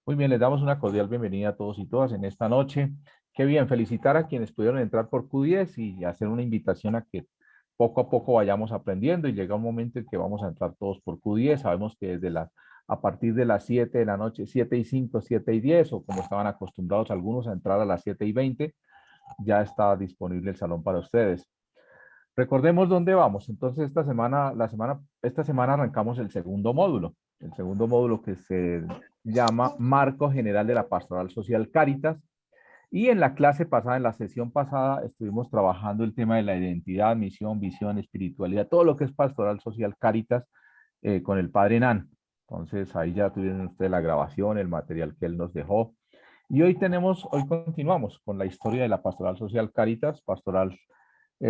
Muy bien, les damos una cordial bienvenida a todos y todas en esta noche. Qué bien, felicitar a quienes pudieron entrar por Q10 y hacer una invitación a que poco a poco vayamos aprendiendo y llega un momento en que vamos a entrar todos por Q10. Sabemos que a partir de las 7 de la noche, 7:05, 7:10, o como estaban acostumbrados algunos a entrar a las 7:20, ya está disponible el salón para ustedes. Recordemos dónde vamos. Entonces, esta semana arrancamos el segundo módulo. El segundo módulo que se llama Marco General de la Pastoral Social Cáritas. Y en la clase pasada, en la sesión pasada, estuvimos trabajando el tema de la identidad, misión, visión, espiritualidad, todo lo que es Pastoral Social Cáritas con el Padre Nan. Entonces, ahí ya tuvieron ustedes la grabación, el material que él nos dejó. Y hoy continuamos con la historia de la Pastoral Social Cáritas,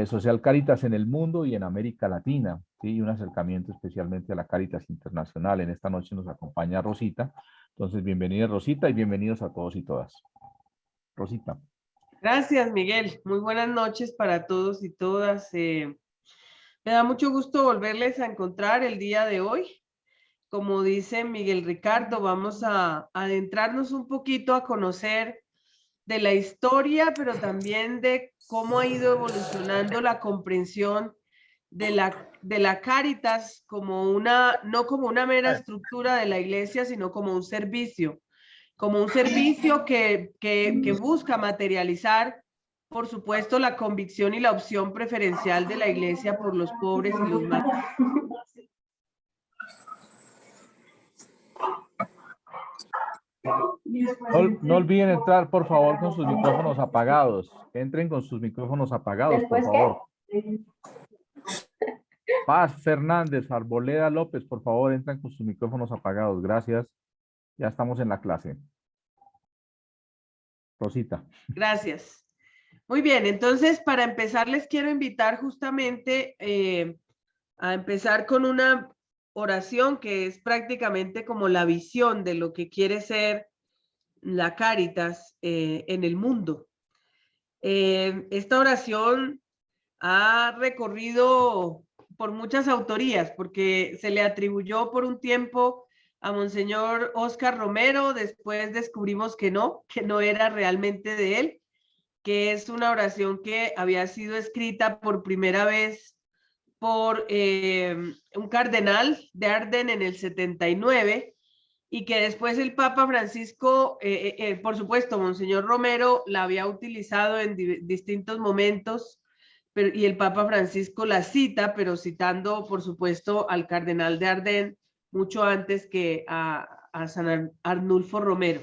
Social Cáritas en el mundo y en América Latina, ¿sí? Y un acercamiento especialmente a la Cáritas Internacional. En esta noche nos acompaña Rosita. Entonces, bienvenida Rosita y bienvenidos a todos y todas. Rosita. Gracias, Miguel. Muy buenas noches para todos y todas. Me da mucho gusto volverles a encontrar el día de hoy. Como dice Miguel Ricardo, vamos a adentrarnos un poquito a conocer de la historia, pero también de cómo ha ido evolucionando la comprensión de la Cáritas como no como una mera estructura de la iglesia, sino como un servicio que busca materializar, por supuesto, la convicción y la opción preferencial de la iglesia por los pobres y los más. No olviden entrar, por favor, con sus micrófonos apagados. Entren con sus micrófonos apagados, por favor. Paz Fernández, Arboleda López, por favor, entran con sus micrófonos apagados. Gracias. Ya estamos en la clase. Rosita. Gracias. Muy bien, entonces para empezar les quiero invitar justamente a empezar con una oración que es prácticamente como la visión de lo que quiere ser la Cáritas en el mundo. Esta oración ha recorrido por muchas autorías, porque se le atribuyó por un tiempo a Monseñor Óscar Romero, después descubrimos que no era realmente de él, que es una oración que había sido escrita por primera vez por un cardenal de Arden en el 79, y que después el Papa Francisco, por supuesto, Monseñor Romero la había utilizado en distintos momentos, y el Papa Francisco la cita, pero citando, por supuesto, al cardenal de Arden mucho antes que a San Arnulfo Romero.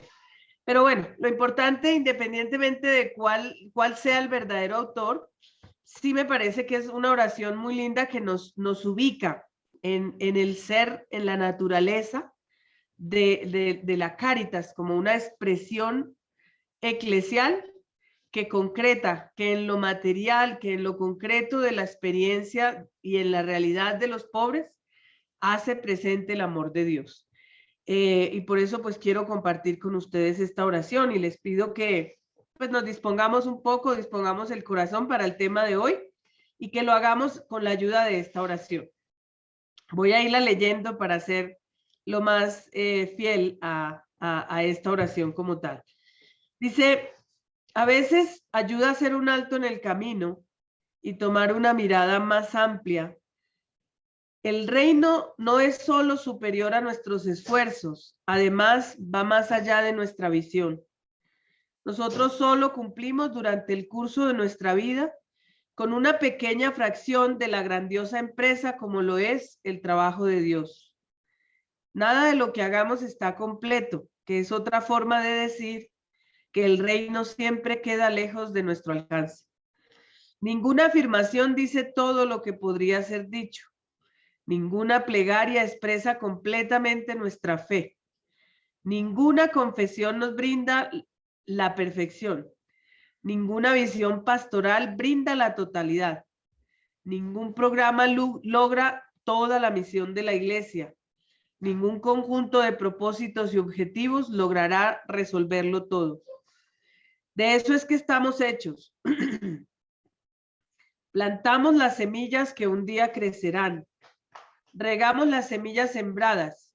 Pero bueno, lo importante, independientemente de cuál sea el verdadero autor, sí me parece que es una oración muy linda que nos ubica en el ser, en la naturaleza de la Cáritas, como una expresión eclesial que concreta, que en lo material, que en lo concreto de la experiencia y en la realidad de los pobres, hace presente el amor de Dios. Y por eso pues quiero compartir con ustedes esta oración y les pido que pues nos dispongamos un poco, dispongamos el corazón para el tema de hoy y que lo hagamos con la ayuda de esta oración. Voy a irla leyendo para ser lo más fiel a esta oración como tal. Dice: a veces ayuda a hacer un alto en el camino y tomar una mirada más amplia. El reino no es solo superior a nuestros esfuerzos, además va más allá de nuestra visión. Nosotros solo cumplimos durante el curso de nuestra vida con una pequeña fracción de la grandiosa empresa como lo es el trabajo de Dios. Nada de lo que hagamos está completo, que es otra forma de decir que el reino siempre queda lejos de nuestro alcance. Ninguna afirmación dice todo lo que podría ser dicho. Ninguna plegaria expresa completamente nuestra fe. Ninguna confesión nos brinda la perfección. Ninguna visión pastoral brinda la totalidad. Ningún programa logra toda la misión de la iglesia. Ningún conjunto de propósitos y objetivos logrará resolverlo todo. De eso es que estamos hechos. Plantamos las semillas que un día crecerán. Regamos las semillas sembradas.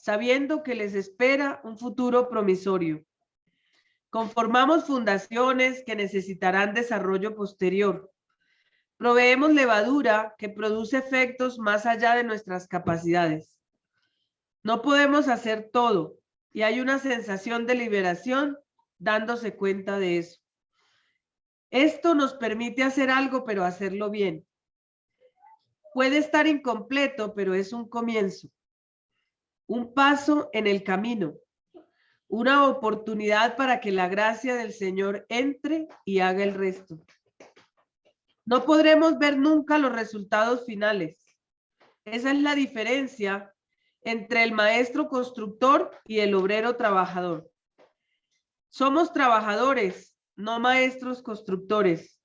sabiendo que les espera un futuro promisorio. Conformamos fundaciones que necesitarán desarrollo posterior. Proveemos levadura que produce efectos más allá de nuestras capacidades. No podemos hacer todo y hay una sensación de liberación dándose cuenta de eso. Esto nos permite hacer algo, pero hacerlo bien. Puede estar incompleto, pero es un comienzo. Un paso en el camino. Una oportunidad para que la gracia del Señor entre y haga el resto. No podremos ver nunca los resultados finales. Esa es la diferencia entre el maestro constructor y el obrero trabajador. Somos trabajadores, no maestros constructores.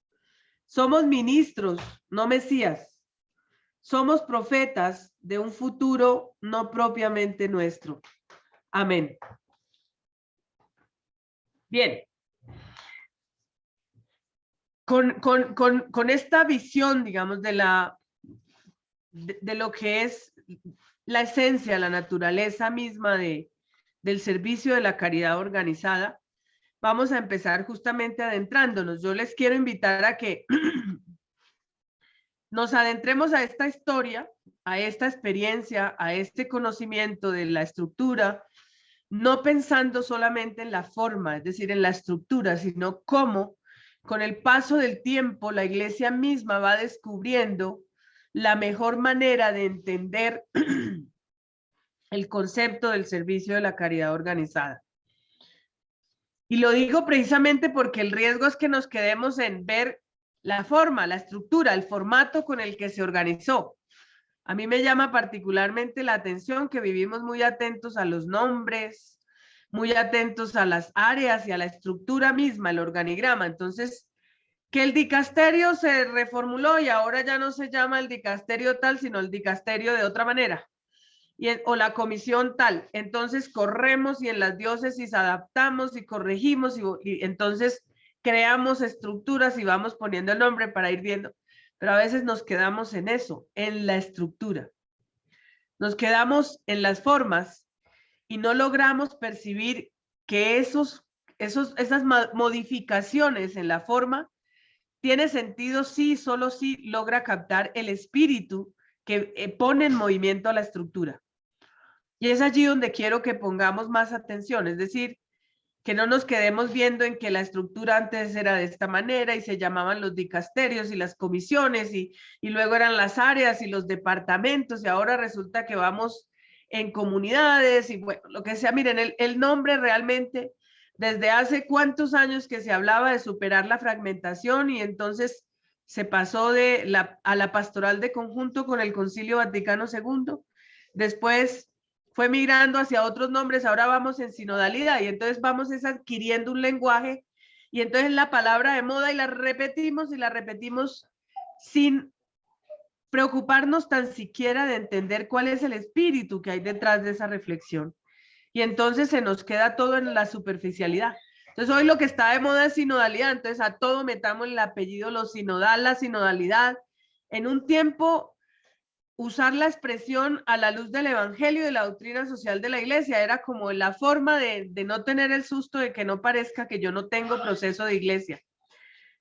Somos ministros, no mesías. Somos profetas de un futuro no propiamente nuestro. Amén. Bien. Con esta visión, digamos, de lo que es la esencia, la naturaleza misma del servicio de la caridad organizada, vamos a empezar justamente adentrándonos. Yo les quiero invitar a que nos adentremos a esta historia, a esta experiencia, a este conocimiento de la estructura, no pensando solamente en la forma, es decir, en la estructura, sino cómo con el paso del tiempo la iglesia misma va descubriendo la mejor manera de entender el concepto del servicio de la caridad organizada. Y lo digo precisamente porque el riesgo es que nos quedemos en ver la forma, la estructura, el formato con el que se organizó. A mí me llama particularmente la atención que vivimos muy atentos a los nombres, muy atentos a las áreas y a la estructura misma, el organigrama. Entonces, que el dicasterio se reformuló y ahora ya no se llama el dicasterio tal, sino el dicasterio de otra manera. O la comisión tal. Entonces corremos y en las diócesis adaptamos y corregimos y entonces creamos estructuras y vamos poniendo el nombre para ir viendo. Pero a veces nos quedamos en eso, en la estructura. Nos quedamos en las formas y no logramos percibir que esas modificaciones en la forma tiene sentido si solo si logra captar el espíritu que pone en movimiento a la estructura. Y es allí donde quiero que pongamos más atención, es decir, que no nos quedemos viendo en que la estructura antes era de esta manera y se llamaban los dicasterios y las comisiones y luego eran las áreas y los departamentos y ahora resulta que vamos en comunidades y bueno, lo que sea. Miren, el nombre realmente, desde hace cuántos años que se hablaba de superar la fragmentación y entonces se pasó a la pastoral de conjunto con el Concilio Vaticano II, después fue migrando hacia otros nombres, ahora vamos en sinodalidad y entonces vamos adquiriendo un lenguaje y entonces la palabra de moda y la repetimos sin preocuparnos tan siquiera de entender cuál es el espíritu que hay detrás de esa reflexión. Y entonces se nos queda todo en la superficialidad. Entonces hoy lo que está de moda es sinodalidad, entonces a todo metamos el apellido, lo sinodal, la sinodalidad. En un tiempo usar la expresión a la luz del evangelio y de la doctrina social de la iglesia era como la forma de no tener el susto de que no parezca que yo no tengo proceso de iglesia.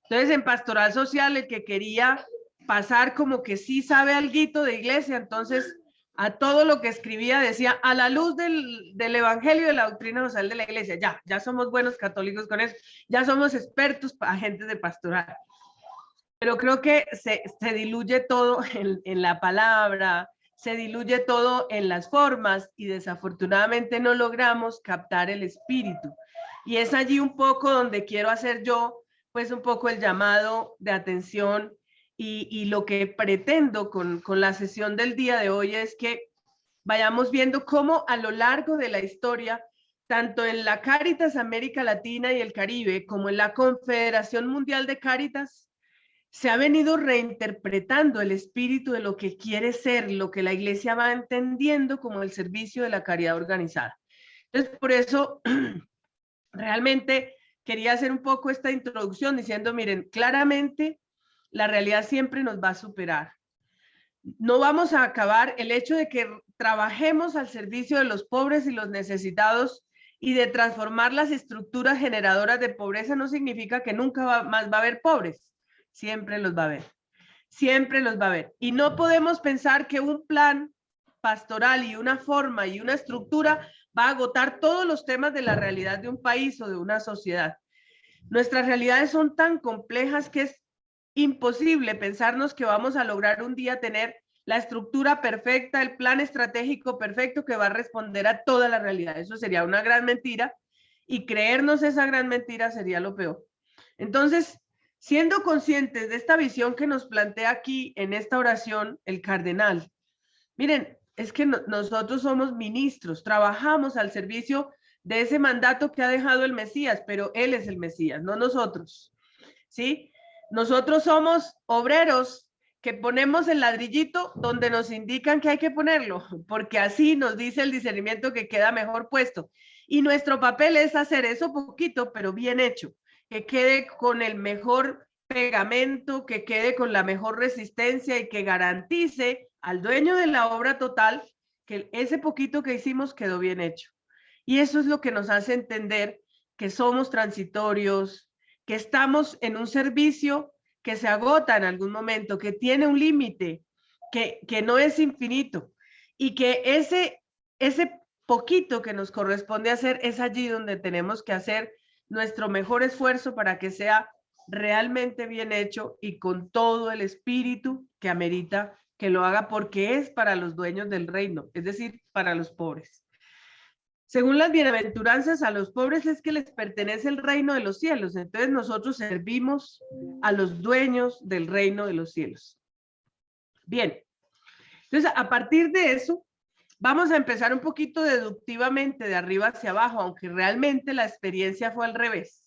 Entonces en pastoral social el que quería pasar como que sí sabe alguito de iglesia, entonces a todo lo que escribía decía a la luz del evangelio y de la doctrina social de la iglesia. Ya somos buenos católicos con eso, ya somos expertos agentes de pastoral. Pero creo que se diluye todo en la palabra, se diluye todo en las formas y desafortunadamente no logramos captar el espíritu. Y es allí un poco donde quiero hacer yo, pues un poco el llamado de atención y lo que pretendo con la sesión del día de hoy es que vayamos viendo cómo a lo largo de la historia, tanto en la Cáritas América Latina y el Caribe, como en la Confederación Mundial de Cáritas, se ha venido reinterpretando el espíritu de lo que quiere ser, lo que la iglesia va entendiendo como el servicio de la caridad organizada. Entonces, por eso, realmente quería hacer un poco esta introducción diciendo, miren, claramente la realidad siempre nos va a superar. No vamos a acabar, el hecho de que trabajemos al servicio de los pobres y los necesitados y de transformar las estructuras generadoras de pobreza no significa que nunca más va a haber pobres. Siempre los va a haber. Siempre los va a haber. Y no podemos pensar que un plan pastoral y una forma y una estructura va a agotar todos los temas de la realidad de un país o de una sociedad. Nuestras realidades son tan complejas que es imposible pensarnos que vamos a lograr un día tener la estructura perfecta, el plan estratégico perfecto que va a responder a toda la realidad. Eso sería una gran mentira y creernos esa gran mentira sería lo peor. Entonces, siendo conscientes de esta visión que nos plantea aquí en esta oración el cardenal, miren, es que nosotros somos ministros, trabajamos al servicio de ese mandato que ha dejado el Mesías, pero Él es el Mesías, no nosotros, ¿sí? Nosotros somos obreros que ponemos el ladrillito donde nos indican que hay que ponerlo, porque así nos dice el discernimiento que queda mejor puesto. Y nuestro papel es hacer eso poquito, pero bien hecho, que quede con el mejor pegamento, que quede con la mejor resistencia y que garantice al dueño de la obra total que ese poquito que hicimos quedó bien hecho. Y eso es lo que nos hace entender que somos transitorios, que estamos en un servicio que se agota en algún momento, que tiene un límite, que no es infinito y que ese poquito que nos corresponde hacer es allí donde tenemos que hacer nuestro mejor esfuerzo para que sea realmente bien hecho y con todo el espíritu que amerita que lo haga, porque es para los dueños del reino, es decir, para los pobres. Según las bienaventuranzas, a los pobres es que les pertenece el reino de los cielos. Entonces nosotros servimos a los dueños del reino de los cielos. Bien, entonces a partir de eso, vamos a empezar un poquito deductivamente de arriba hacia abajo, aunque realmente la experiencia fue al revés.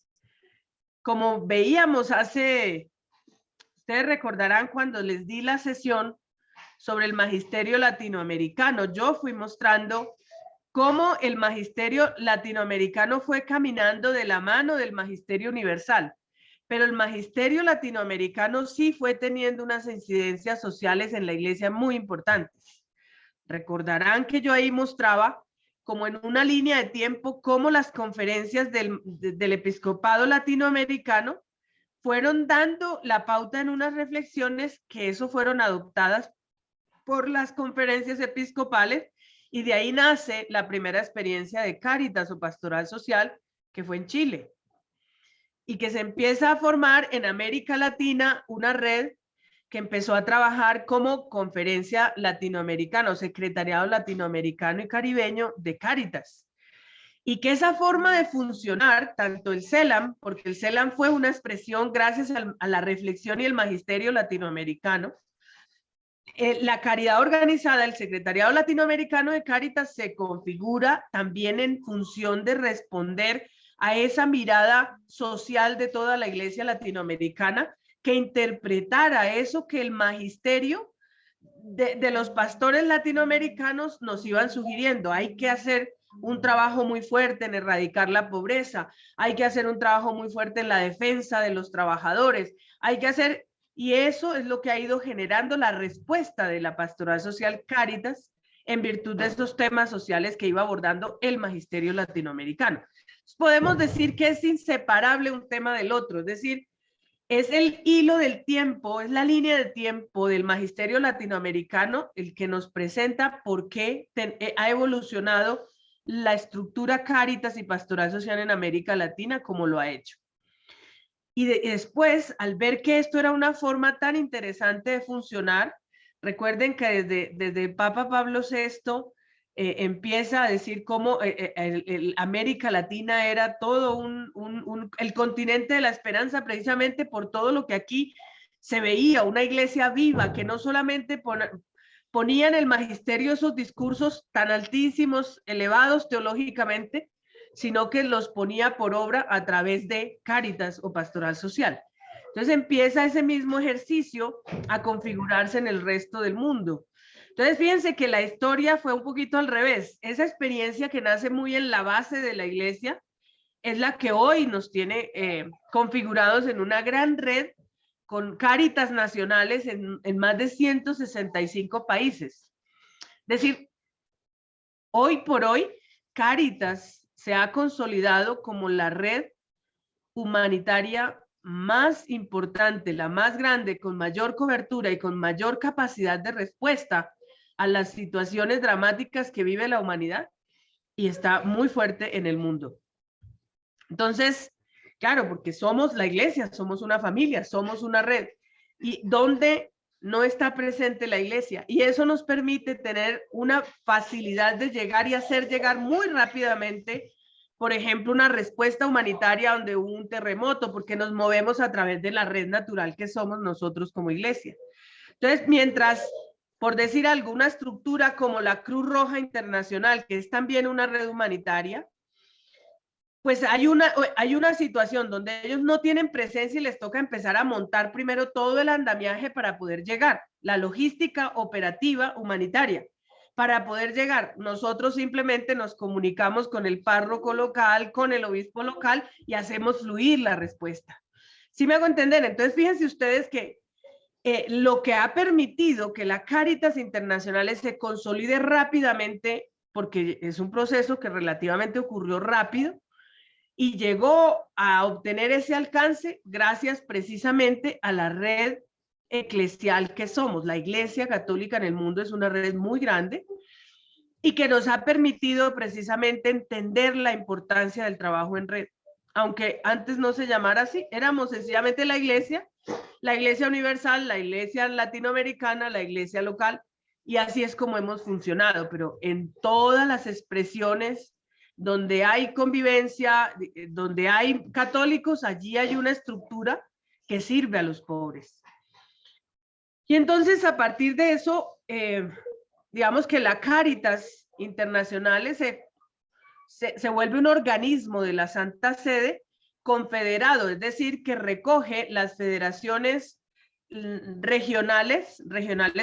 Como veíamos ustedes recordarán cuando les di la sesión sobre el magisterio latinoamericano, yo fui mostrando cómo el magisterio latinoamericano fue caminando de la mano del magisterio universal, pero el magisterio latinoamericano sí fue teniendo unas incidencias sociales en la iglesia muy importantes. Recordarán que yo ahí mostraba como en una línea de tiempo cómo las conferencias del episcopado latinoamericano fueron dando la pauta en unas reflexiones que eso fueron adoptadas por las conferencias episcopales, y de ahí nace la primera experiencia de Cáritas o Pastoral Social, que fue en Chile, y que se empieza a formar en América Latina una red que empezó a trabajar como Conferencia Latinoamericana o Secretariado Latinoamericano y Caribeño de Cáritas. Y que esa forma de funcionar, tanto el CELAM, porque el CELAM fue una expresión gracias a la reflexión y el magisterio latinoamericano, la caridad organizada, el Secretariado Latinoamericano de Cáritas se configura también en función de responder a esa mirada social de toda la iglesia latinoamericana que interpretara eso que el magisterio de los pastores latinoamericanos nos iban sugiriendo. Hay que hacer un trabajo muy fuerte en erradicar la pobreza, hay que hacer un trabajo muy fuerte en la defensa de los trabajadores, hay que hacer, y eso es lo que ha ido generando la respuesta de la Pastoral Social Cáritas en virtud de estos temas sociales que iba abordando el magisterio latinoamericano. Podemos decir que es inseparable un tema del otro, es decir, es el hilo del tiempo, es la línea de tiempo del magisterio latinoamericano el que nos presenta por qué ha evolucionado la estructura Cáritas y Pastoral Social en América Latina como lo ha hecho. Y después, al ver que esto era una forma tan interesante de funcionar, recuerden que desde el Papa Pablo VI empieza a decir cómo América Latina era todo el continente de la esperanza, precisamente por todo lo que aquí se veía, una iglesia viva que no solamente ponía en el magisterio esos discursos tan altísimos, elevados teológicamente, sino que los ponía por obra a través de Cáritas o Pastoral Social. Entonces empieza ese mismo ejercicio a configurarse en el resto del mundo. Entonces fíjense que la historia fue un poquito al revés. Esa experiencia que nace muy en la base de la iglesia es la que hoy nos tiene configurados en una gran red con Cáritas nacionales en más de 165 países. Es decir, Hoy por hoy, Cáritas se ha consolidado como la red humanitaria más importante, la más grande, con mayor cobertura y con mayor capacidad de respuesta a las situaciones dramáticas que vive la humanidad y está muy fuerte en el mundo. Entonces, claro, porque somos la iglesia, somos una familia, somos una red. Y donde no está presente la iglesia. Y eso nos permite tener una facilidad de llegar y hacer llegar muy rápidamente, por ejemplo, una respuesta humanitaria donde hubo un terremoto, porque nos movemos a través de la red natural que somos nosotros como iglesia. Entonces, mientras, por decir alguna estructura como la Cruz Roja Internacional, que es también una red humanitaria, pues hay una situación donde ellos no tienen presencia y les toca empezar a montar primero todo el andamiaje para poder llegar, la logística operativa humanitaria. Para poder llegar, nosotros simplemente nos comunicamos con el párroco local, con el obispo local y hacemos fluir la respuesta. ¿Sí me hago entender? Entonces, fíjense ustedes que lo que ha permitido que la Cáritas Internacionales se consolide rápidamente, porque es un proceso que relativamente ocurrió rápido, y llegó a obtener ese alcance gracias precisamente a la red eclesial que somos. La Iglesia Católica en el mundo es una red muy grande y que nos ha permitido precisamente entender la importancia del trabajo en red. Aunque antes no se llamara así, éramos sencillamente la Iglesia universal, la Iglesia latinoamericana, la Iglesia local, y así es como hemos funcionado, pero en todas las expresiones donde hay convivencia, donde hay católicos, allí hay una estructura que sirve a los pobres. Y entonces, a partir de eso, digamos que la Cáritas Internacional se vuelve un organismo de la Santa Sede confederado, es decir, que recoge las federaciones regionales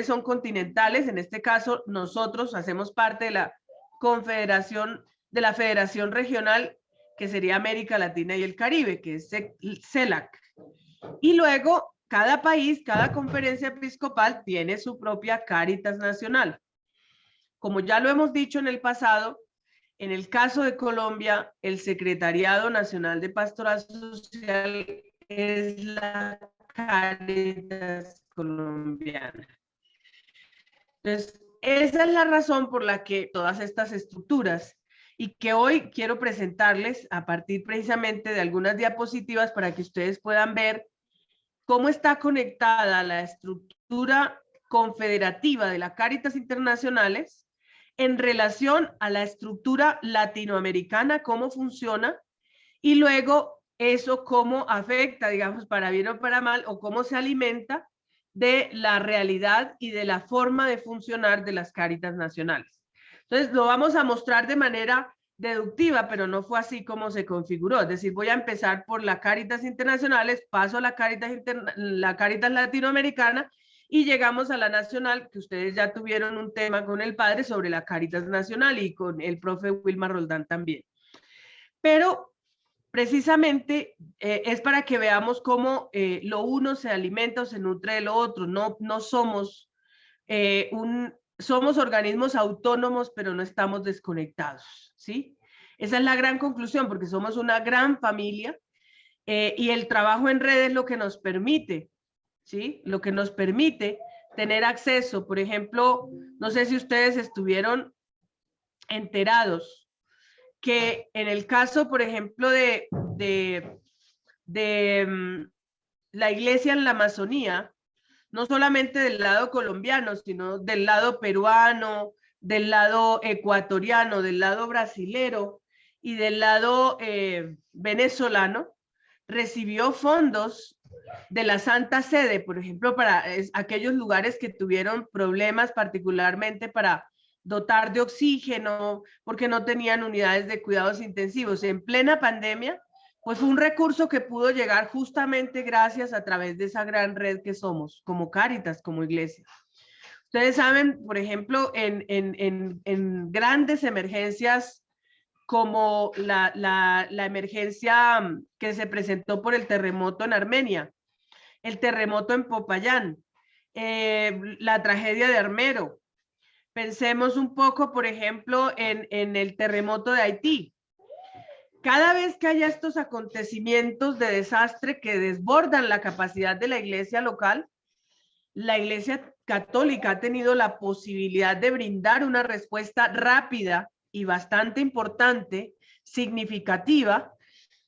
son continentales, en este caso nosotros hacemos parte de la confederación, de la federación regional que sería América Latina y el Caribe, que es CELAC. Y luego cada país, cada conferencia episcopal tiene su propia Cáritas nacional. Como ya lo hemos dicho en el pasado, en el caso de Colombia, el Secretariado Nacional de Pastoral Social es la Cáritas colombiana. Entonces, esa es la razón por la que todas estas estructuras y que hoy quiero presentarles a partir precisamente de algunas diapositivas para que ustedes puedan ver cómo está conectada la estructura confederativa de la Cáritas Internacionales en relación a la estructura latinoamericana, cómo funciona, y luego eso cómo afecta, digamos, para bien o para mal, o cómo se alimenta de la realidad y de la forma de funcionar de las Cáritas nacionales. Entonces, lo vamos a mostrar de manera deductiva, pero no fue así como se configuró. Es decir, voy a empezar por la Cáritas Internacionales, paso a la Cáritas Latinoamericana y llegamos a la nacional, que ustedes ya tuvieron un tema con el padre sobre la Cáritas Nacional y con el profe Wilmar Roldán también. Pero precisamente es para que veamos cómo lo uno se alimenta o se nutre de lo otro. No somos somos organismos autónomos, pero no estamos desconectados, ¿sí? Esa es la gran conclusión, porque somos una gran familia y el trabajo en red es lo que nos permite, ¿sí? Lo que nos permite tener acceso. Por ejemplo, no sé si ustedes estuvieron enterados que en el caso, por ejemplo, de la iglesia en la Amazonía, no solamente del lado colombiano, sino del lado peruano, del lado ecuatoriano, del lado brasilero y del lado venezolano, recibió fondos de la Santa Sede, por ejemplo, para aquellos lugares que tuvieron problemas, particularmente para dotar de oxígeno, porque no tenían unidades de cuidados intensivos. En plena pandemia, pues fue un recurso que pudo llegar justamente gracias a través de esa gran red que somos, como Cáritas, como iglesia. Ustedes saben, por ejemplo, en grandes emergencias como la emergencia que se presentó por el terremoto en Armenia, el terremoto en Popayán, la tragedia de Armero, Pensemos un poco, por ejemplo, en el terremoto de Haití. Cada vez que haya estos acontecimientos de desastre que desbordan la capacidad de la iglesia local, la iglesia católica ha tenido la posibilidad de brindar una respuesta rápida y bastante importante, significativa,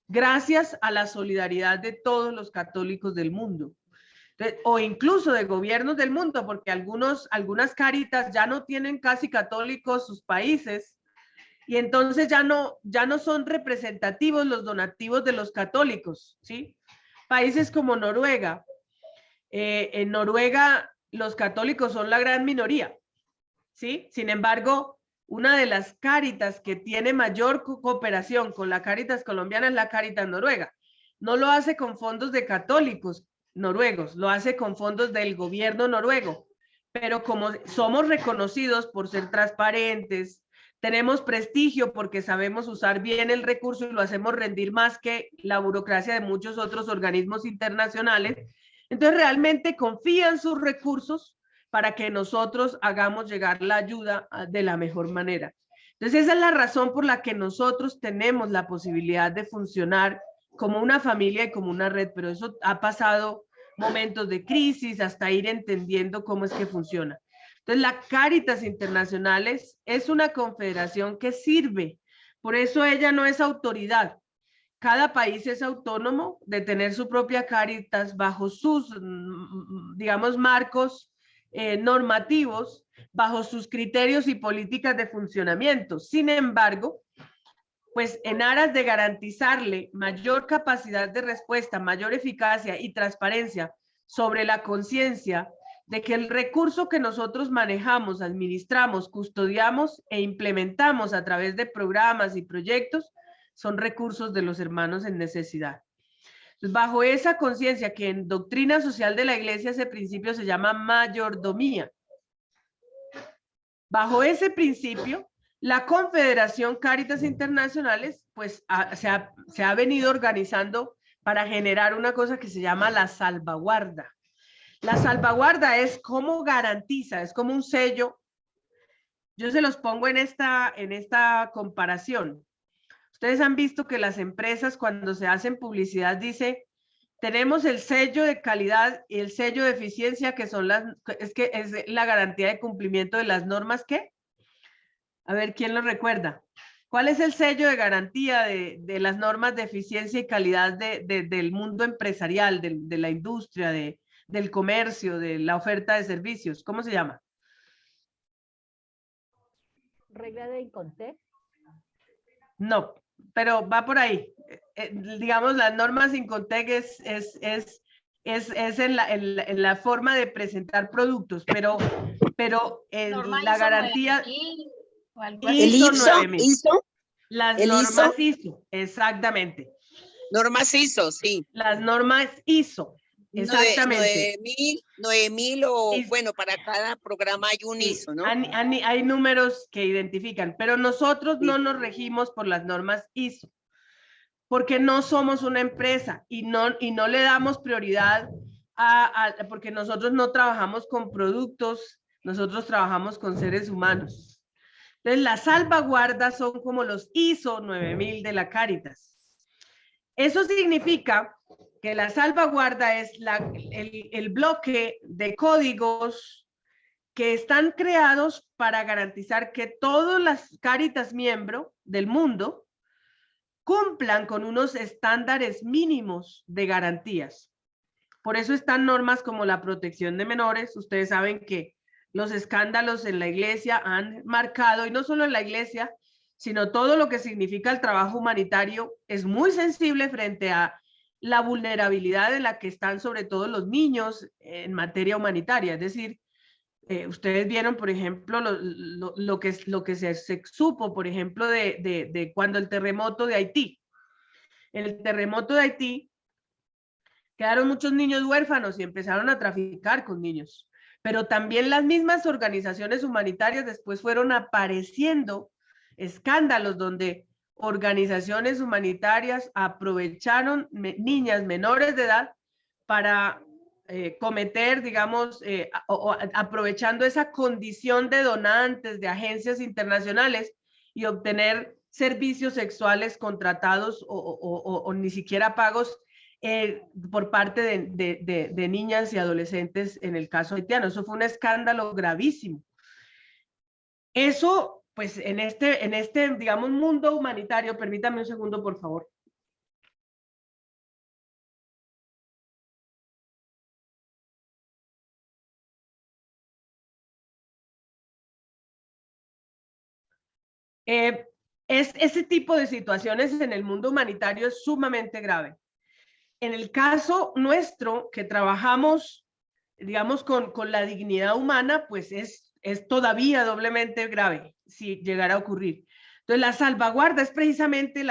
gracias a la solidaridad de todos los católicos del mundo. Entonces, o incluso de gobiernos del mundo, porque algunas cáritas ya no tienen casi católicos sus países, y entonces ya no son representativos los donativos de los católicos, ¿sí? Países como Noruega. En Noruega los católicos son la gran minoría, ¿sí? Sin embargo, una de las cáritas que tiene mayor cooperación con la Cáritas colombiana es la Cáritas noruega. No lo hace con fondos de católicos noruegos, lo hace con fondos del gobierno noruego. Pero como somos reconocidos por ser transparentes, tenemos prestigio porque sabemos usar bien el recurso y lo hacemos rendir más que la burocracia de muchos otros organismos internacionales, entonces realmente confían sus recursos para que nosotros hagamos llegar la ayuda de la mejor manera. Entonces esa es la razón por la que nosotros tenemos la posibilidad de funcionar como una familia y como una red, pero eso ha pasado momentos de crisis hasta ir entendiendo cómo es que funciona. Entonces la Cáritas Internacionales es una confederación que sirve, por eso ella no es autoridad. Cada país es autónomo de tener su propia Cáritas bajo sus, digamos, marcos normativos, bajo sus criterios y políticas de funcionamiento. Sin embargo, pues en aras de garantizarle mayor capacidad de respuesta, mayor eficacia y transparencia sobre la conciencia de que el recurso que nosotros manejamos, administramos, custodiamos e implementamos a través de programas y proyectos son recursos de los hermanos en necesidad. Entonces, bajo esa conciencia que en doctrina social de la iglesia ese principio se llama mayordomía. Bajo ese principio, la Confederación Cáritas Internacionales pues se ha venido organizando para generar una cosa que se llama la salvaguarda. La salvaguarda es como garantiza, es como un sello. Yo se los pongo en esta comparación. Ustedes han visto que las empresas cuando se hacen publicidad dice, tenemos el sello de calidad y el sello de eficiencia que son es la garantía de cumplimiento de las normas, ¿qué? A ver, ¿quién lo recuerda? ¿Cuál es el sello de garantía de las normas de eficiencia y calidad del mundo empresarial, de la industria, del comercio, de la oferta de servicios? ¿Cómo se llama? ¿Regla de Incontec? No, pero va por ahí. Digamos, las normas Incontec es en la forma de presentar productos, pero la garantía... ¿El ISO? Las normas ISO, exactamente. Normas ISO, sí. Las normas ISO, exactamente. 9000 o ISO. Bueno, para cada programa hay un ISO, ¿no? Hay números que identifican, pero nosotros no nos regimos por las normas ISO, porque no somos una empresa y no le damos prioridad porque nosotros no trabajamos con productos, nosotros trabajamos con seres humanos. Entonces, las salvaguardas son como los ISO 9000 de la Cáritas. Eso significa que la salvaguarda es el bloque de códigos que están creados para garantizar que todas las Cáritas miembro del mundo cumplan con unos estándares mínimos de garantías. Por eso están normas como la protección de menores. Ustedes saben que los escándalos en la iglesia han marcado, y no solo en la iglesia, sino todo lo que significa el trabajo humanitario es muy sensible frente a la vulnerabilidad en la que están sobre todo los niños en materia humanitaria. Es decir, ustedes vieron, por ejemplo, lo que se supo, por ejemplo, de cuando el terremoto de Haití. En el terremoto de Haití quedaron muchos niños huérfanos y empezaron a traficar con niños. Pero también las mismas organizaciones humanitarias después fueron apareciendo escándalos donde organizaciones humanitarias aprovecharon niñas menores de edad para cometer, digamos, aprovechando esa condición de donantes de agencias internacionales y obtener servicios sexuales contratados o ni siquiera pagos por parte de niñas y adolescentes en el caso haitiano. Eso fue un escándalo gravísimo. Eso, pues, en este, digamos, mundo humanitario, permítame un segundo, por favor. Ese tipo de situaciones en el mundo humanitario es sumamente grave. En el caso nuestro, que trabajamos, digamos, con la dignidad humana, pues es todavía doblemente grave si llegara a ocurrir. Entonces, la salvaguarda es precisamente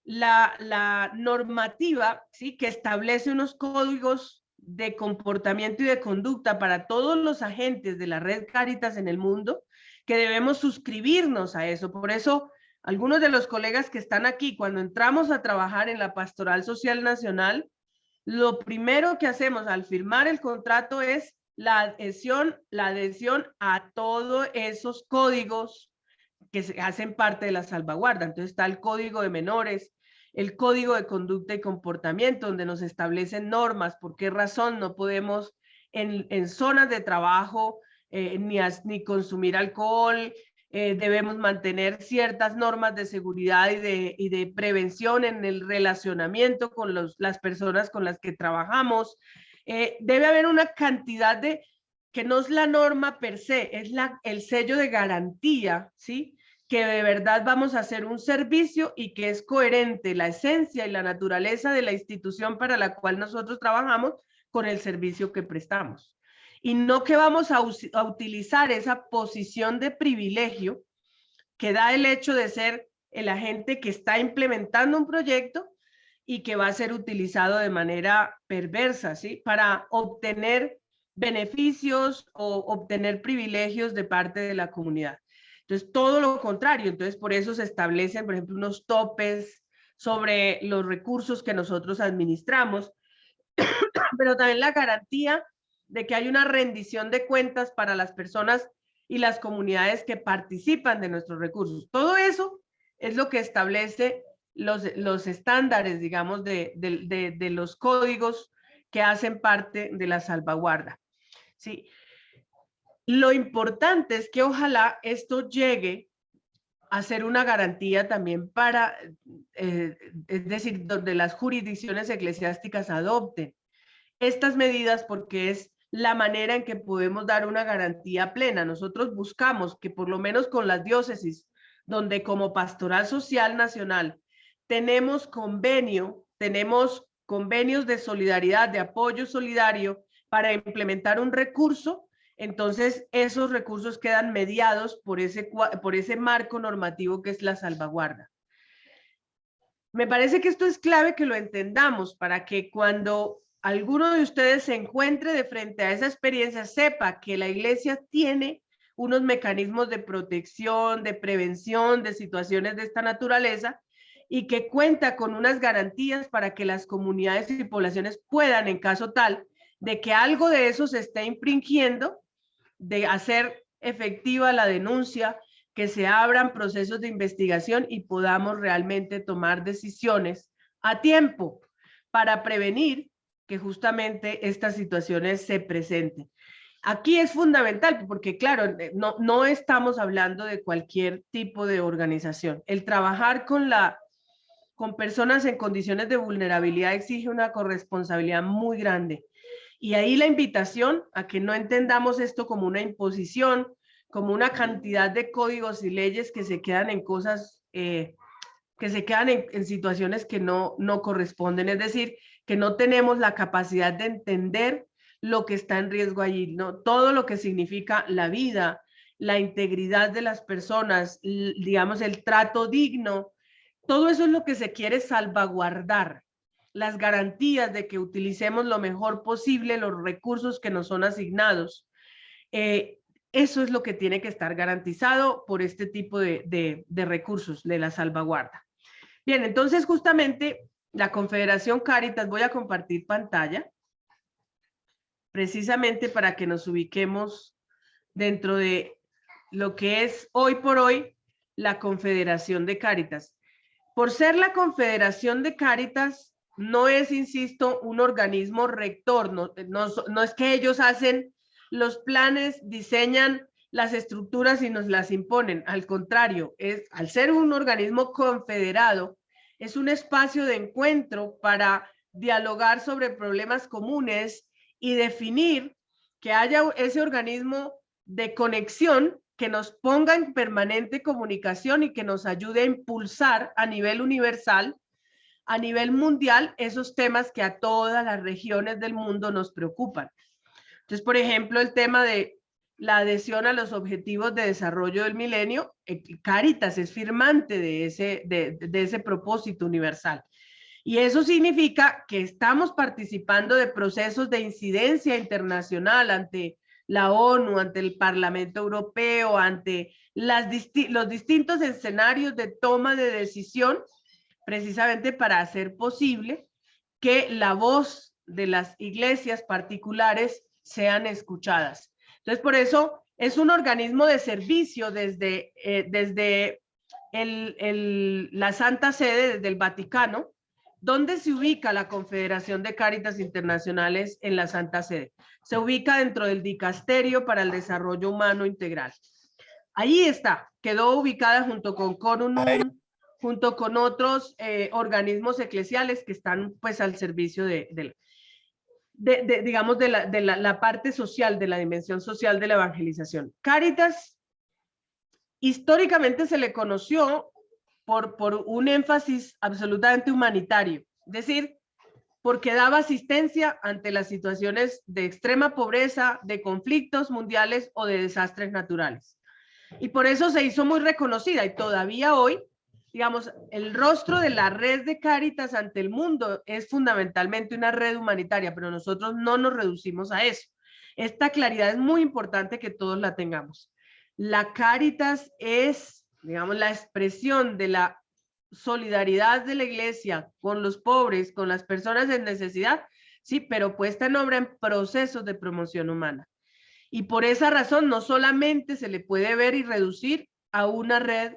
la normativa, ¿sí?, que establece unos códigos de comportamiento y de conducta para todos los agentes de la red Cáritas en el mundo, que debemos suscribirnos a eso. Por eso, algunos de los colegas que están aquí, cuando entramos a trabajar en la Pastoral Social Nacional, lo primero que hacemos al firmar el contrato es la adhesión a todos esos códigos que hacen parte de la salvaguarda. Entonces está el Código de Menores, el Código de Conducta y Comportamiento, donde nos establecen normas, por qué razón no podemos en zonas de trabajo ni consumir alcohol, debemos mantener ciertas normas de seguridad y de prevención en el relacionamiento con las personas con las que trabajamos. Debe haber una cantidad de, que no es la norma per se, es el sello de garantía, ¿sí?, que de verdad vamos a hacer un servicio y que es coherente la esencia y la naturaleza de la institución para la cual nosotros trabajamos con el servicio que prestamos. Y no que vamos a utilizar esa posición de privilegio que da el hecho de ser el agente que está implementando un proyecto y que va a ser utilizado de manera perversa, ¿sí?, para obtener beneficios o obtener privilegios de parte de la comunidad. Entonces, todo lo contrario. Entonces, por eso se establecen, por ejemplo, unos topes sobre los recursos que nosotros administramos, pero también la garantía de que hay una rendición de cuentas para las personas y las comunidades que participan de nuestros recursos. Todo eso es lo que establece los estándares, digamos, de los códigos que hacen parte de la salvaguarda. ¿Sí? Lo importante es que ojalá esto llegue a ser una garantía también para, es decir, donde las jurisdicciones eclesiásticas adopten estas medidas, porque es la manera en que podemos dar una garantía plena. Nosotros buscamos que por lo menos con las diócesis, donde como Pastoral Social Nacional tenemos convenios de solidaridad, de apoyo solidario para implementar un recurso, entonces esos recursos quedan mediados por ese marco normativo que es la salvaguarda. Me parece que esto es clave que lo entendamos para que cuando alguno de ustedes se encuentre de frente a esa experiencia, sepa que la Iglesia tiene unos mecanismos de protección, de prevención de situaciones de esta naturaleza y que cuenta con unas garantías para que las comunidades y poblaciones puedan, en caso tal de que algo de eso se esté infringiendo, de hacer efectiva la denuncia, que se abran procesos de investigación y podamos realmente tomar decisiones a tiempo para prevenir que justamente estas situaciones se presenten. Aquí es fundamental porque, claro, no estamos hablando de cualquier tipo de organización. El trabajar con personas en condiciones de vulnerabilidad exige una corresponsabilidad muy grande. Y ahí la invitación a que no entendamos esto como una imposición, como una cantidad de códigos y leyes que se quedan en cosas, que se quedan en situaciones que no corresponden. Es decir, que no tenemos la capacidad de entender lo que está en riesgo allí, ¿no? Todo lo que significa la vida, la integridad de las personas, digamos, el trato digno, todo eso es lo que se quiere salvaguardar. Las garantías de que utilicemos lo mejor posible los recursos que nos son asignados. Eso es lo que tiene que estar garantizado por este tipo de recursos de la salvaguarda. Bien, entonces justamente la Confederación Cáritas, voy a compartir pantalla. precisamente para que nos ubiquemos dentro de lo que es hoy por hoy la Confederación de Cáritas. Por ser la Confederación de Cáritas, no es, insisto, un organismo rector, no es que ellos hacen los planes, diseñan las estructuras y nos las imponen. Al contrario, al ser un organismo confederado, es un espacio de encuentro para dialogar sobre problemas comunes y definir que haya ese organismo de conexión que nos ponga en permanente comunicación y que nos ayude a impulsar a nivel universal, a nivel mundial, esos temas que a todas las regiones del mundo nos preocupan. Entonces, por ejemplo, el tema de la adhesión a los objetivos de desarrollo del milenio, Cáritas es firmante de ese propósito universal. Y eso significa que estamos participando de procesos de incidencia internacional ante la ONU, ante el Parlamento Europeo, ante los distintos escenarios de toma de decisión, precisamente para hacer posible que la voz de las iglesias particulares sean escuchadas. Entonces, por eso es un organismo de servicio desde la Santa Sede, desde el Vaticano. ¿Dónde se ubica la Confederación de Cáritas Internacionales en la Santa Sede? Se ubica dentro del Dicasterio para el Desarrollo Humano Integral. Ahí está, quedó ubicada junto con CONUNUM, junto con otros organismos eclesiales que están pues al servicio digamos, de la parte social, de la dimensión social de la evangelización. Cáritas, históricamente se le conoció por un énfasis absolutamente humanitario, es decir, porque daba asistencia ante las situaciones de extrema pobreza, de conflictos mundiales o de desastres naturales. Y por eso se hizo muy reconocida y todavía hoy, digamos, el rostro de la red de Cáritas ante el mundo es fundamentalmente una red humanitaria, pero nosotros no nos reducimos a eso. Esta claridad es muy importante que todos la tengamos. La Cáritas es, digamos, la expresión de la solidaridad de la iglesia con los pobres, con las personas en necesidad, sí, pero puesta en obra en procesos de promoción humana. Y por esa razón no solamente se le puede ver y reducir a una red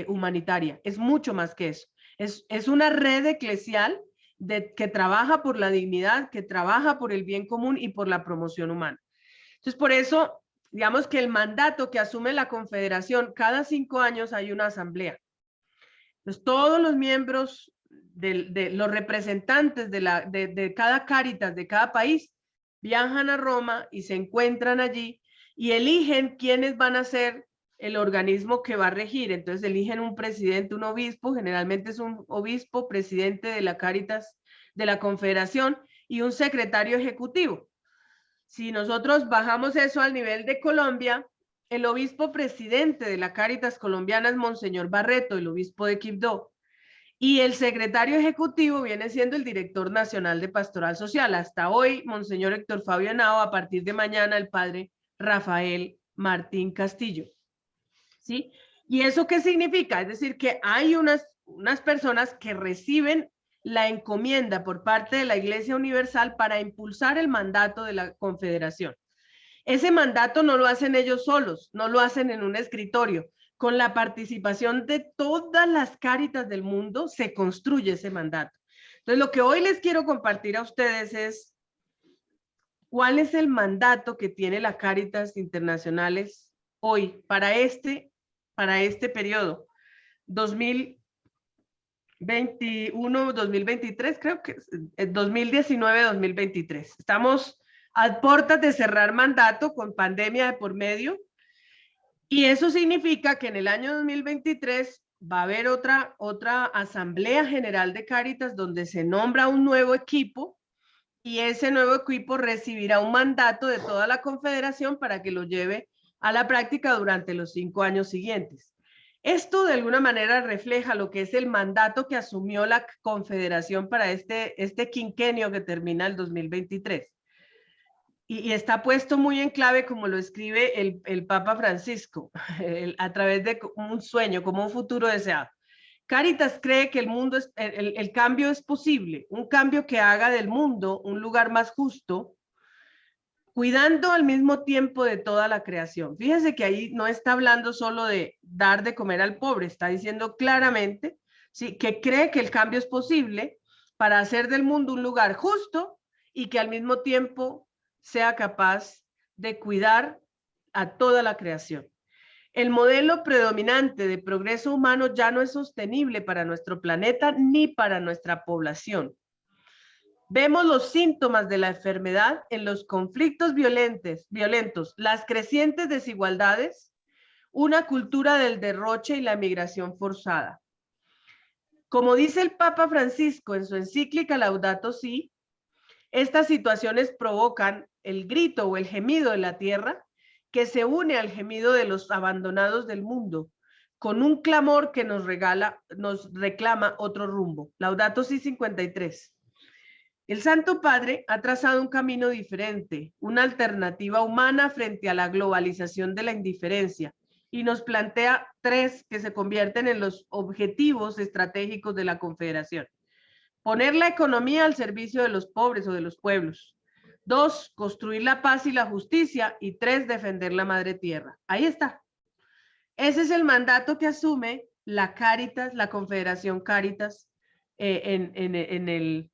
humanitaria, es mucho más que eso. Es una red eclesial que trabaja por la dignidad, que trabaja por el bien común y por la promoción humana. Entonces, por eso, digamos que el mandato que asume la Confederación, cada 5 años hay una asamblea. Entonces, todos los miembros, los representantes de cada Cáritas, de cada país, viajan a Roma y se encuentran allí y eligen quiénes van a ser el organismo que va a regir. Entonces eligen un presidente, un obispo, generalmente es un obispo, presidente de la Cáritas, de la Confederación, y un secretario ejecutivo. Si nosotros bajamos eso al nivel de Colombia, el obispo presidente de la Cáritas colombiana es Monseñor Barreto, el obispo de Quibdó. Y el secretario ejecutivo viene siendo el director nacional de Pastoral Social. Hasta hoy, Monseñor Héctor Fabio Henao, a partir de mañana, el padre Rafael Martín Castillo. ¿Sí? ¿Y eso qué significa? Es decir, que hay unas personas que reciben la encomienda por parte de la Iglesia Universal para impulsar el mandato de la Confederación. Ese mandato no lo hacen ellos solos, no lo hacen en un escritorio. Con la participación de todas las Cáritas del mundo se construye ese mandato. Entonces, lo que hoy les quiero compartir a ustedes es cuál es el mandato que tiene la Cáritas Internacionales hoy para este periodo 2021-2023, creo que es 2019-2023. Estamos a puertas de cerrar mandato con pandemia de por medio. Y eso significa que en el año 2023 va a haber otra Asamblea General de Cáritas donde se nombra un nuevo equipo y ese nuevo equipo recibirá un mandato de toda la Confederación para que lo lleve a la práctica durante los 5 años siguientes. Esto de alguna manera refleja lo que es el mandato que asumió la Confederación para este quinquenio que termina el 2023. Y está puesto muy en clave, como lo escribe el Papa Francisco, a través de un sueño, como un futuro deseado. Cáritas cree que el cambio es posible, un cambio que haga del mundo un lugar más justo, cuidando al mismo tiempo de toda la creación. Fíjense que ahí no está hablando solo de dar de comer al pobre, está diciendo claramente, ¿sí?, que cree que el cambio es posible para hacer del mundo un lugar justo y que al mismo tiempo sea capaz de cuidar a toda la creación. El modelo predominante de progreso humano ya no es sostenible para nuestro planeta ni para nuestra población. Vemos los síntomas de la enfermedad en los conflictos violentos, las crecientes desigualdades, una cultura del derroche y la migración forzada. Como dice el Papa Francisco en su encíclica Laudato Si, estas situaciones provocan el grito o el gemido de la tierra que se une al gemido de los abandonados del mundo, con un clamor que nos reclama otro rumbo. Laudato Si 53. El Santo Padre ha trazado un camino diferente, una alternativa humana frente a la globalización de la indiferencia, y nos plantea 3 que se convierten en los objetivos estratégicos de la Confederación. Poner la economía al servicio de los pobres o de los pueblos. 2, construir la paz y la justicia. Y 3, defender la madre tierra. Ahí está. Ese es el mandato que asume la Cáritas, la Confederación Cáritas, al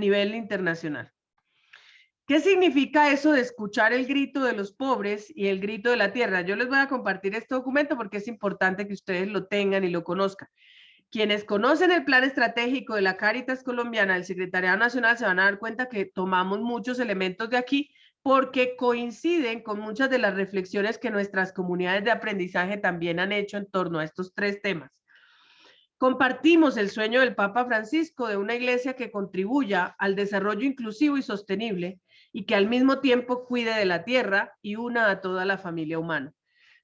nivel internacional. ¿Qué significa eso de escuchar el grito de los pobres y el grito de la tierra? Yo les voy a compartir este documento porque es importante que ustedes lo tengan y lo conozcan. Quienes conocen el plan estratégico de la Cáritas colombiana, del Secretariado Nacional, se van a dar cuenta que tomamos muchos elementos de aquí porque coinciden con muchas de las reflexiones que nuestras comunidades de aprendizaje también han hecho en torno a estos 3 temas. Compartimos el sueño del Papa Francisco de una iglesia que contribuya al desarrollo inclusivo y sostenible y que al mismo tiempo cuide de la tierra y una a toda la familia humana.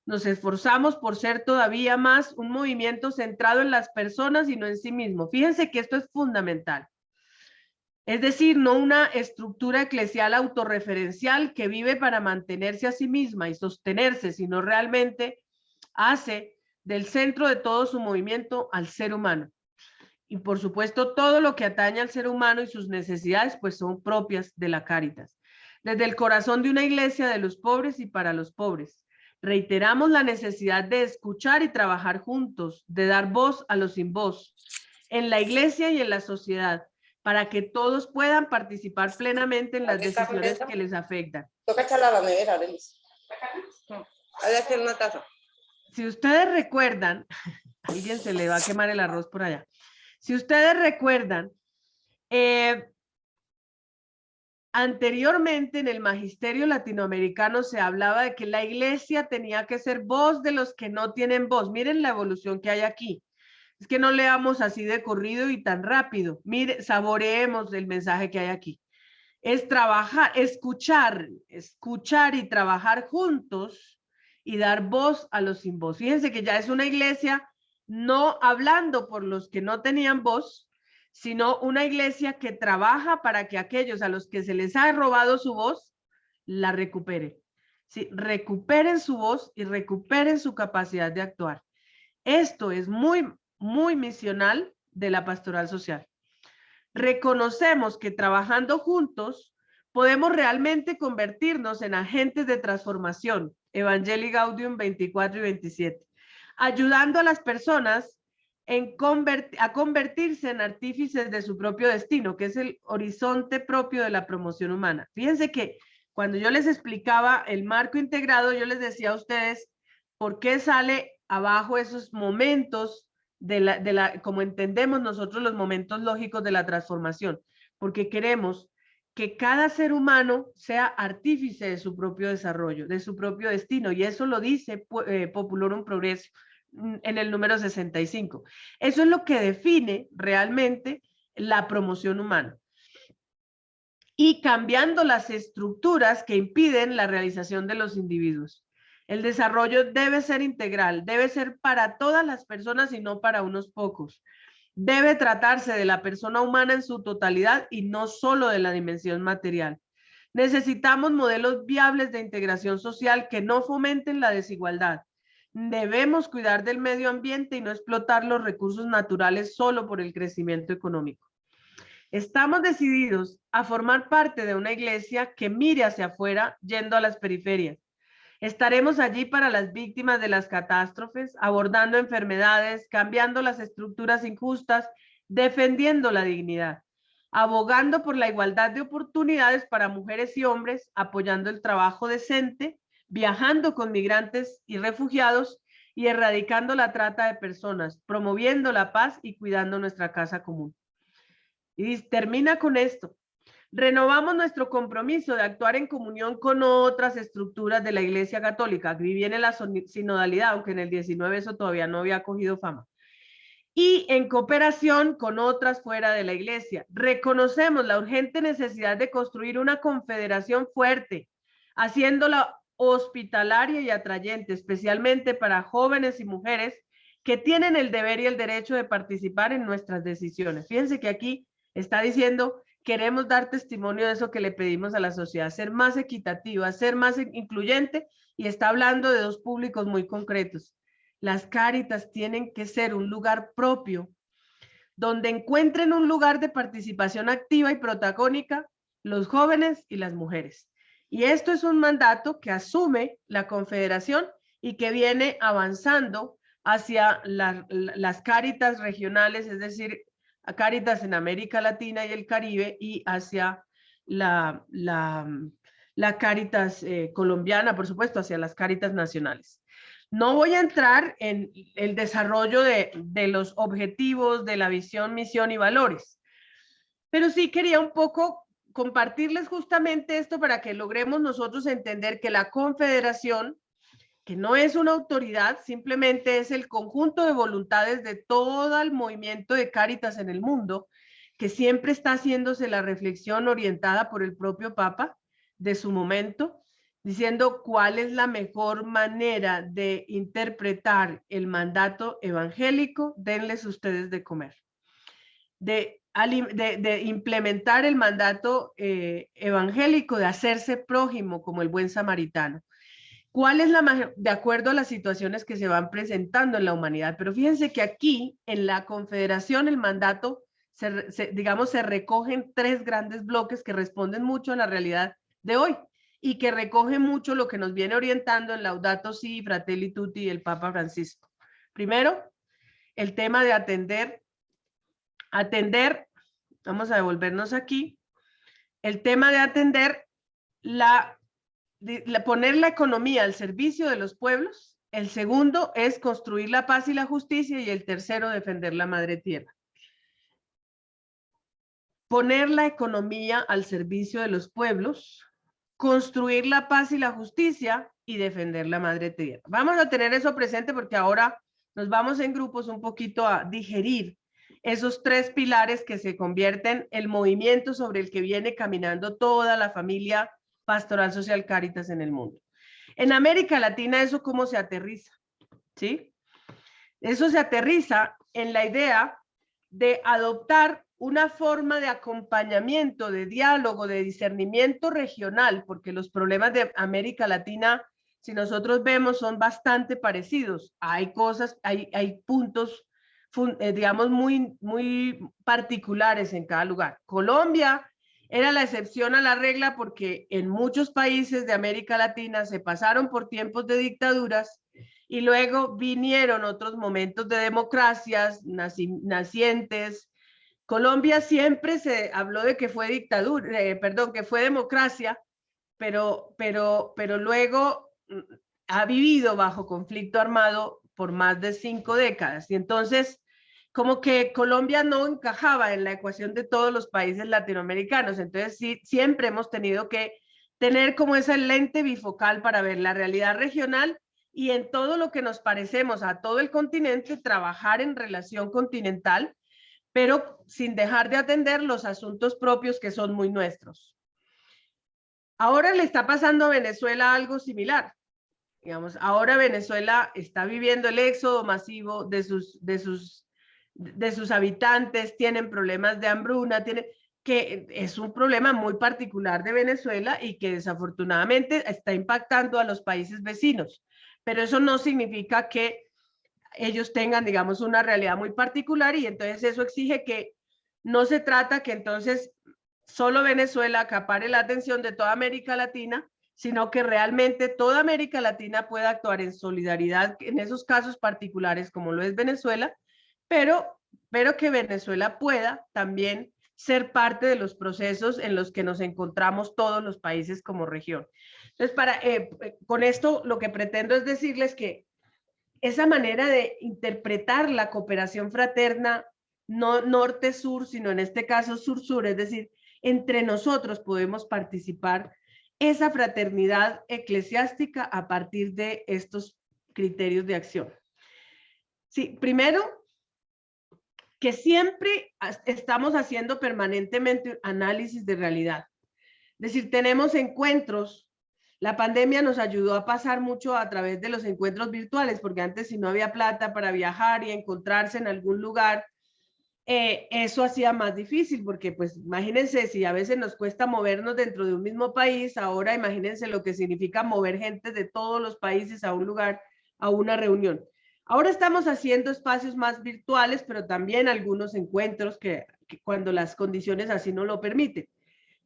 Nos esforzamos por ser todavía más un movimiento centrado en las personas y no en sí mismo. Fíjense que esto es fundamental. Es decir, no una estructura eclesial autorreferencial que vive para mantenerse a sí misma y sostenerse, sino realmente hace del centro de todo su movimiento al ser humano. Y por supuesto, todo lo que atañe al ser humano y sus necesidades, pues son propias de la Cáritas. Desde el corazón de una iglesia de los pobres y para los pobres, reiteramos la necesidad de escuchar y trabajar juntos, de dar voz a los sin voz, en la iglesia y en la sociedad, para que todos puedan participar plenamente en las decisiones que les afectan. Toca echar la nevera, Denis. Hay que hacer una taza. Si ustedes recuerdan, a alguien se le va a quemar el arroz por allá. Si ustedes recuerdan, anteriormente en el magisterio latinoamericano se hablaba de que la iglesia tenía que ser voz de los que no tienen voz. Miren la evolución que hay aquí. Es que no leamos así de corrido y tan rápido. Mire, saboreemos el mensaje que hay aquí. Es trabajar, escuchar y trabajar juntos y dar voz a los sin voz. Fíjense que ya es una iglesia no hablando por los que no tenían voz, sino una iglesia que trabaja para que aquellos a los que se les ha robado su voz, la recuperen. Sí, recuperen su voz y recuperen su capacidad de actuar. Esto es muy misional de la pastoral social. Reconocemos que trabajando juntos podemos realmente convertirnos en agentes de transformación. Evangelii Gaudium 24 y 27. Ayudando a las personas a convertirse en artífices de su propio destino, que es el horizonte propio de la promoción humana. Fíjense que cuando yo les explicaba el marco integrado, yo les decía a ustedes por qué sale abajo esos momentos como entendemos nosotros los momentos lógicos de la transformación, porque queremos que cada ser humano sea artífice de su propio desarrollo, de su propio destino, y eso lo dice Populorum Progreso en el número 65. Eso es lo que define realmente la promoción humana. Y cambiando las estructuras que impiden la realización de los individuos. El desarrollo debe ser integral, debe ser para todas las personas y no para unos pocos. Debe tratarse de la persona humana en su totalidad y no solo de la dimensión material. Necesitamos modelos viables de integración social que no fomenten la desigualdad. Debemos cuidar del medio ambiente y no explotar los recursos naturales solo por el crecimiento económico. Estamos decididos a formar parte de una iglesia que mire hacia afuera, yendo a las periferias. Estaremos allí para las víctimas de las catástrofes, abordando enfermedades, cambiando las estructuras injustas, defendiendo la dignidad, abogando por la igualdad de oportunidades para mujeres y hombres, apoyando el trabajo decente, viajando con migrantes y refugiados y erradicando la trata de personas, promoviendo la paz y cuidando nuestra casa común. Y termina con esto. Renovamos nuestro compromiso de actuar en comunión con otras estructuras de la Iglesia Católica. Aquí viene la sinodalidad, aunque en el 19 eso todavía no había cogido fama. Y en cooperación con otras fuera de la Iglesia. Reconocemos la urgente necesidad de construir una confederación fuerte, haciéndola hospitalaria y atrayente, especialmente para jóvenes y mujeres que tienen el deber y el derecho de participar en nuestras decisiones. Fíjense que aquí está diciendo: queremos dar testimonio de eso que le pedimos a la sociedad, ser más equitativa, ser más incluyente, y está hablando de dos públicos muy concretos. Las Cáritas tienen que ser un lugar propio, donde encuentren un lugar de participación activa y protagónica los jóvenes y las mujeres. Y esto es un mandato que asume la Confederación y que viene avanzando hacia las Cáritas regionales, es decir, a Cáritas en América Latina y el Caribe, y hacia la Cáritas colombiana, por supuesto, hacia las Cáritas nacionales. No voy a entrar en el desarrollo de los objetivos, de la visión, misión y valores, pero sí quería un poco compartirles justamente esto para que logremos nosotros entender que la Confederación, que no es una autoridad, simplemente es el conjunto de voluntades de todo el movimiento de Cáritas en el mundo, que siempre está haciéndose la reflexión orientada por el propio Papa de su momento, diciendo cuál es la mejor manera de interpretar el mandato evangélico: denles ustedes de comer. De implementar el mandato evangélico de hacerse prójimo como el buen samaritano. ¿Cuál es de acuerdo a las situaciones que se van presentando en la humanidad? Pero fíjense que aquí en la Confederación el mandato se recogen tres grandes bloques que responden mucho a la realidad de hoy y que recogen mucho lo que nos viene orientando en Laudato Si, Fratelli Tutti y el Papa Francisco. Primero, el tema de atender, vamos a devolvernos aquí, el tema de atender poner la economía al servicio de los pueblos. El segundo es construir la paz y la justicia, y el tercero, defender la madre tierra. Poner la economía al servicio de los pueblos, construir la paz y la justicia y defender la madre tierra. Vamos a tener eso presente porque ahora nos vamos en grupos un poquito a digerir esos tres pilares que se convierten en el movimiento sobre el que viene caminando toda la familia Pastoral Social Cáritas en el mundo. En América Latina, ¿eso cómo se aterriza? ¿Sí? Eso se aterriza en la idea de adoptar una forma de acompañamiento, de diálogo, de discernimiento regional, porque los problemas de América Latina, si nosotros vemos, son bastante parecidos. Hay cosas, hay puntos, digamos, muy particulares en cada lugar. Colombia era la excepción a la regla porque en muchos países de América Latina se pasaron por tiempos de dictaduras y luego vinieron otros momentos de democracias nacientes. Colombia siempre se habló de que fue dictadura, que fue democracia, pero luego ha vivido bajo conflicto armado por más de 5 décadas. Y entonces, como que Colombia no encajaba en la ecuación de todos los países latinoamericanos. Entonces, sí, siempre hemos tenido que tener como esa lente bifocal para ver la realidad regional y en todo lo que nos parecemos a todo el continente, trabajar en relación continental, pero sin dejar de atender los asuntos propios que son muy nuestros. Ahora le está pasando a Venezuela algo similar. Digamos, ahora Venezuela está viviendo el éxodo masivo de sus habitantes, tienen problemas de hambruna, que es un problema muy particular de Venezuela y que desafortunadamente está impactando a los países vecinos. Pero eso no significa que ellos tengan, digamos, una realidad muy particular, y entonces eso exige que no se trata que entonces solo Venezuela acapare la atención de toda América Latina, sino que realmente toda América Latina pueda actuar en solidaridad en esos casos particulares como lo es Venezuela, pero que Venezuela pueda también ser parte de los procesos en los que nos encontramos todos los países como región. Entonces, con esto lo que pretendo es decirles que esa manera de interpretar la cooperación fraterna, no norte-sur, sino en este caso sur-sur, es decir, entre nosotros podemos participar esa fraternidad eclesiástica a partir de estos criterios de acción. Sí, primero, que siempre estamos haciendo permanentemente análisis de realidad. Es decir, tenemos encuentros. La pandemia nos ayudó a pasar mucho a través de los encuentros virtuales, porque antes si no había plata para viajar y encontrarse en algún lugar, eso hacía más difícil, porque pues imagínense, si a veces nos cuesta movernos dentro de un mismo país, ahora imagínense lo que significa mover gente de todos los países a un lugar, a una reunión. Ahora estamos haciendo espacios más virtuales, pero también algunos encuentros que cuando las condiciones así no lo permiten.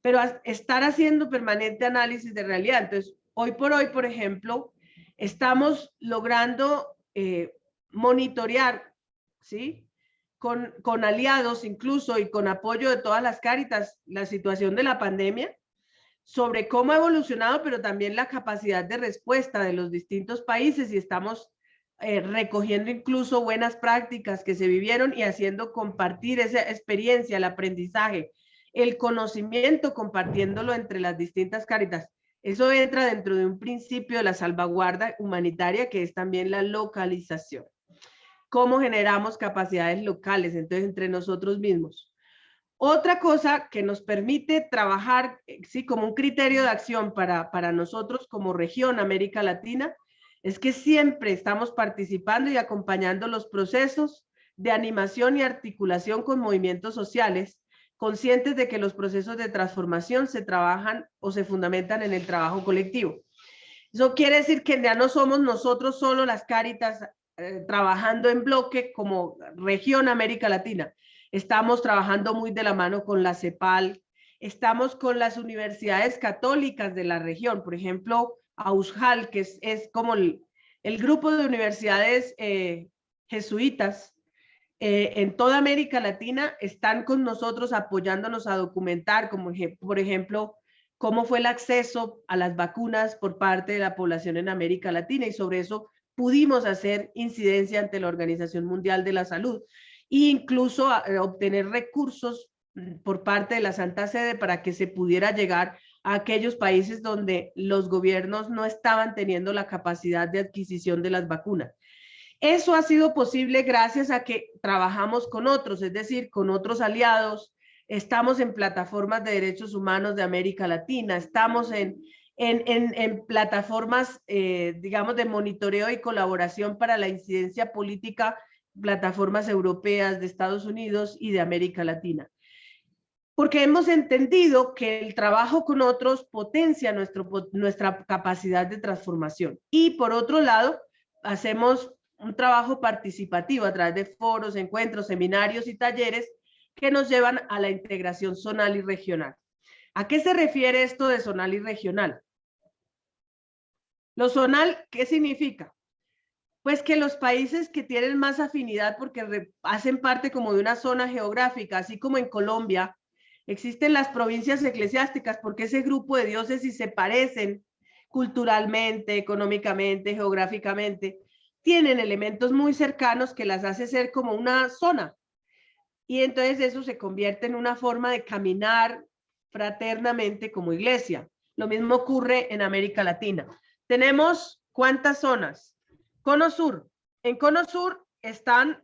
Pero estar haciendo permanente análisis de realidad. Entonces, hoy por hoy, por ejemplo, estamos logrando monitorear, ¿sí? Con aliados incluso y con apoyo de todas las Cáritas, la situación de la pandemia, sobre cómo ha evolucionado, pero también la capacidad de respuesta de los distintos países, y estamos recogiendo incluso buenas prácticas que se vivieron y haciendo compartir esa experiencia, el aprendizaje, el conocimiento, compartiéndolo entre las distintas Cáritas. Eso entra dentro de un principio de la salvaguarda humanitaria, que es también la localización. ¿Cómo generamos capacidades locales, entonces, entre nosotros mismos? Otra cosa que nos permite trabajar, sí, como un criterio de acción para nosotros como región América Latina, es que siempre estamos participando y acompañando los procesos de animación y articulación con movimientos sociales, conscientes de que los procesos de transformación se trabajan o se fundamentan en el trabajo colectivo. Eso quiere decir que ya no somos nosotros solo las Cáritas trabajando en bloque como región América Latina. Estamos trabajando muy de la mano con la CEPAL, estamos con las universidades católicas de la región, por ejemplo, AUSJAL, que es como el grupo de universidades jesuitas en toda América Latina, están con nosotros apoyándonos a documentar, como por ejemplo, cómo fue el acceso a las vacunas por parte de la población en América Latina, y sobre eso pudimos hacer incidencia ante la Organización Mundial de la Salud e incluso obtener recursos por parte de la Santa Sede para que se pudiera llegar a aquellos países donde los gobiernos no estaban teniendo la capacidad de adquisición de las vacunas. Eso ha sido posible gracias a que trabajamos con otros, es decir, con otros aliados. Estamos en plataformas de derechos humanos de América Latina, estamos en plataformas, digamos, de monitoreo y colaboración para la incidencia política, plataformas europeas, de Estados Unidos y de América Latina. Porque hemos entendido que el trabajo con otros potencia nuestra capacidad de transformación. Y por otro lado, hacemos un trabajo participativo a través de foros, encuentros, seminarios y talleres que nos llevan a la integración zonal y regional. ¿A qué se refiere esto de zonal y regional? Lo zonal, ¿qué significa? Pues que los países que tienen más afinidad, porque hacen parte como de una zona geográfica, así como en Colombia, existen las provincias eclesiásticas, porque ese grupo de diócesis se parecen culturalmente, económicamente, geográficamente, tienen elementos muy cercanos que las hace ser como una zona. Y entonces eso se convierte en una forma de caminar fraternamente como iglesia. Lo mismo ocurre en América Latina. Tenemos ¿cuántas zonas? Cono Sur. En Cono Sur están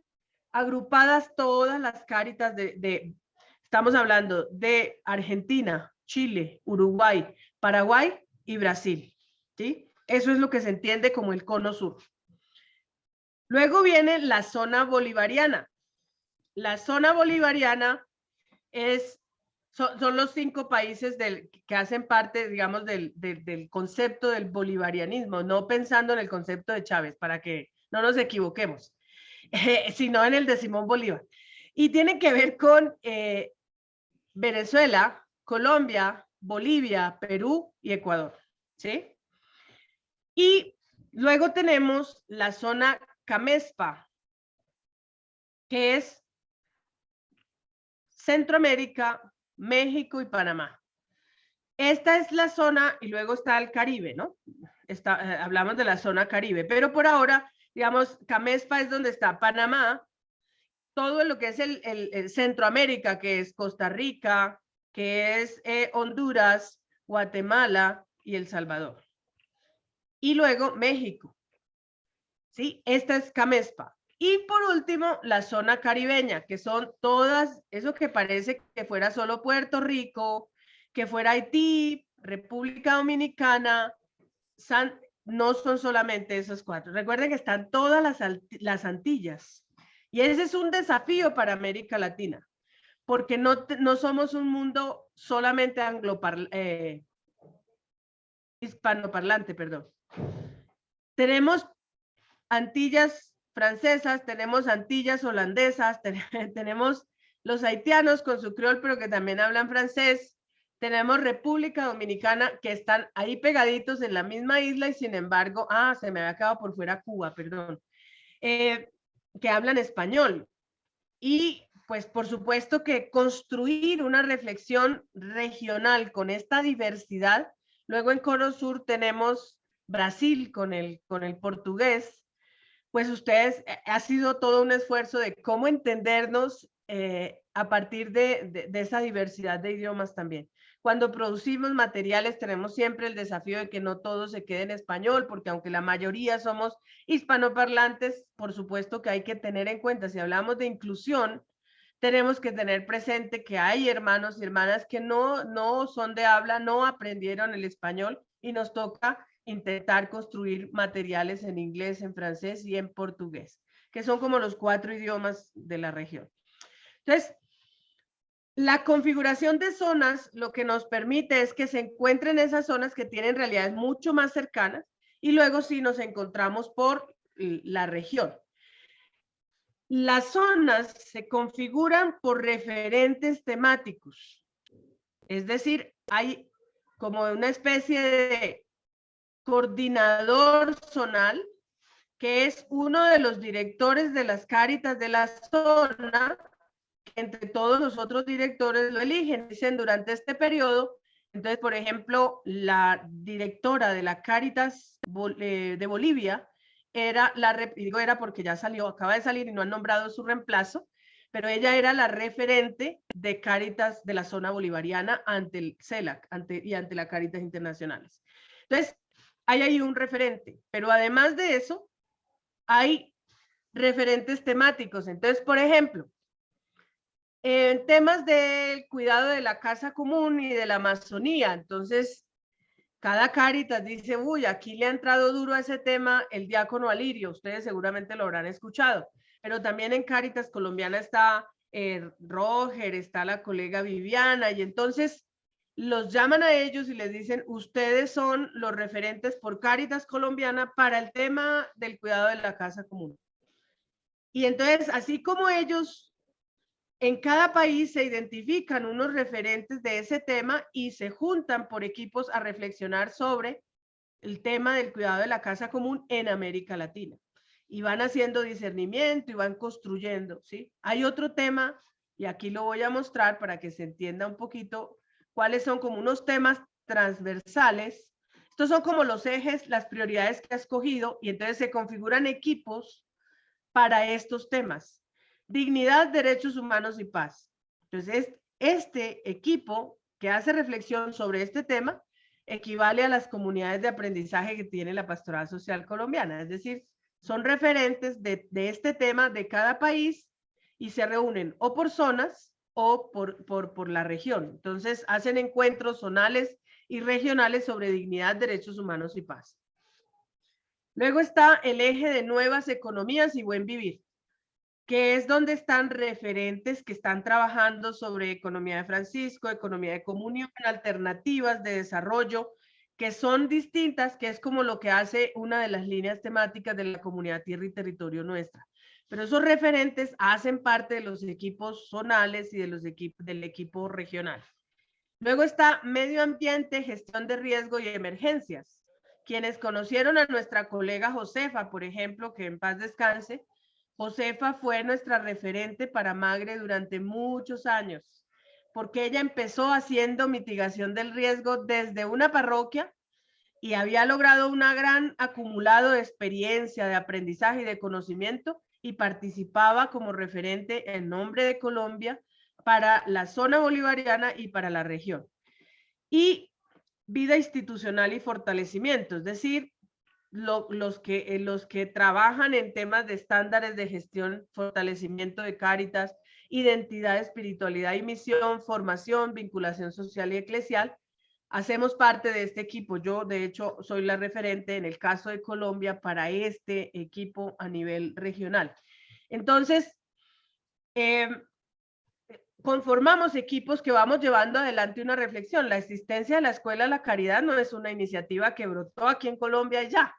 agrupadas todas las Cáritas estamos hablando de Argentina, Chile, Uruguay, Paraguay y Brasil, ¿sí? Eso es lo que se entiende como el Cono Sur. Luego viene la zona bolivariana. La zona bolivariana son los 5 países que hacen parte, digamos, del concepto del bolivarianismo, no pensando en el concepto de Chávez, para que no nos equivoquemos, sino en el de Simón Bolívar. y tienen que ver con Venezuela, Colombia, Bolivia, Perú y Ecuador, ¿sí? Y luego tenemos la zona CAMESPA, que es Centroamérica, México y Panamá. Esta es la zona, y luego está el Caribe, ¿no? Hablamos de la zona Caribe, pero por ahora, digamos, CAMESPA es donde está Panamá, todo lo que es el Centroamérica, que es Costa Rica, que es Honduras, Guatemala y El Salvador. Y luego México, ¿sí? Esta es CAMESPA. Y por último, la zona caribeña, que son todas, eso que parece que fuera solo Puerto Rico, que fuera Haití, República Dominicana, no son solamente esos 4. Recuerden que están todas las Antillas. Y ese es un desafío para América Latina, porque no somos un mundo solamente hispanoparlante, perdón. Tenemos Antillas francesas, tenemos Antillas holandesas, tenemos los haitianos con su criol, pero que también hablan francés. Tenemos República Dominicana, que están ahí pegaditos en la misma isla y sin embargo, se me había quedado por fuera Cuba, perdón, que hablan español. Y pues por supuesto que construir una reflexión regional con esta diversidad. Luego en Cono Sur tenemos Brasil con el portugués. Pues ustedes, ha sido todo un esfuerzo de cómo entendernos a partir de esa diversidad de idiomas también. Cuando producimos materiales tenemos siempre el desafío de que no todo se quede en español, porque aunque la mayoría somos hispanoparlantes, por supuesto que hay que tener en cuenta, si hablamos de inclusión, tenemos que tener presente que hay hermanos y hermanas que no son de habla, no aprendieron el español y nos toca intentar construir materiales en inglés, en francés y en portugués, que son como los 4 idiomas de la región. Entonces, la configuración de zonas lo que nos permite es que se encuentren esas zonas que tienen realidades mucho más cercanas y luego sí nos encontramos por la región. Las zonas se configuran por referentes temáticos, es decir, hay como una especie de coordinador zonal, que es uno de los directores de las Cáritas de la zona, que entre todos los otros directores lo eligen, dicen durante este periodo. Entonces, por ejemplo, la directora de la Cáritas de Bolivia era digo era porque ya salió, acaba de salir y no han nombrado su reemplazo, pero ella era la referente de Cáritas de la zona bolivariana ante el CELAC y ante la Cáritas Internacionales. Entonces, hay ahí un referente, pero además de eso, hay referentes temáticos. Entonces, por ejemplo, en temas del cuidado de la casa común y de la Amazonía, entonces, cada Cáritas dice, uy, aquí le ha entrado duro a ese tema el diácono Alirio, ustedes seguramente lo habrán escuchado, pero también en Cáritas colombiana está Roger, está la colega Viviana, y entonces los llaman a ellos y les dicen, ustedes son los referentes por Cáritas colombiana para el tema del cuidado de la casa común. Y entonces, así como ellos, en cada país se identifican unos referentes de ese tema y se juntan por equipos a reflexionar sobre el tema del cuidado de la casa común en América Latina. Y van haciendo discernimiento y van construyendo, ¿sí? Hay otro tema, y aquí lo voy a mostrar para que se entienda un poquito cuáles son como unos temas transversales. Estos son como los ejes, las prioridades que ha escogido, y entonces se configuran equipos para estos temas. Dignidad, derechos humanos y paz. Entonces, este equipo que hace reflexión sobre este tema equivale a las comunidades de aprendizaje que tiene la Pastoral Social Colombiana, es decir, son referentes de este tema de cada país y se reúnen o por zonas o por la región. Entonces, hacen encuentros zonales y regionales sobre dignidad, derechos humanos y paz. Luego está el eje de nuevas economías y buen vivir, que es donde están referentes que están trabajando sobre economía de Francisco, economía de comunión, alternativas de desarrollo, que son distintas, que es como lo que hace una de las líneas temáticas de la Comunidad Tierra y Territorio nuestra. pero esos referentes hacen parte de los equipos zonales y de los del equipo regional. Luego está medio ambiente, gestión de riesgo y emergencias. Quienes conocieron a nuestra colega Josefa, por ejemplo, que en paz descanse, Josefa fue nuestra referente para Magre durante muchos años, porque ella empezó haciendo mitigación del riesgo desde una parroquia y había logrado un gran acumulado de experiencia, de aprendizaje y de conocimiento, y participaba como referente en nombre de Colombia para la zona bolivariana y para la región. Y vida institucional y fortalecimiento, es decir, los que trabajan en temas de estándares de gestión, fortalecimiento de Cáritas, identidad, espiritualidad y misión, formación, vinculación social y eclesial, hacemos parte de este equipo. Yo, de hecho, soy la referente en el caso de Colombia para este equipo a nivel regional. Entonces, conformamos equipos que vamos llevando adelante una reflexión. La existencia de la Escuela de la Caridad no es una iniciativa que brotó aquí en Colombia y ya.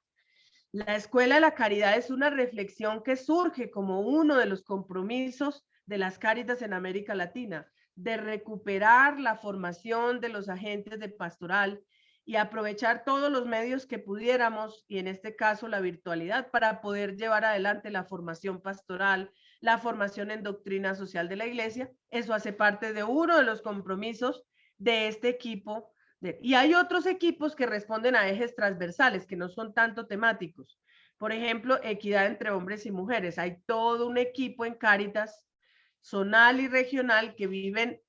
La Escuela de la Caridad es una reflexión que surge como uno de los compromisos de las Cáritas en América Latina, de recuperar la formación de los agentes de pastoral y aprovechar todos los medios que pudiéramos, y en este caso la virtualidad, para poder llevar adelante la formación pastoral, la formación en doctrina social de la Iglesia. Eso hace parte de uno de los compromisos de este equipo. Y hay otros equipos que responden a ejes transversales, que no son tanto temáticos. Por ejemplo, equidad entre hombres y mujeres. Hay todo un equipo en Cáritas, zonal y regional, que viven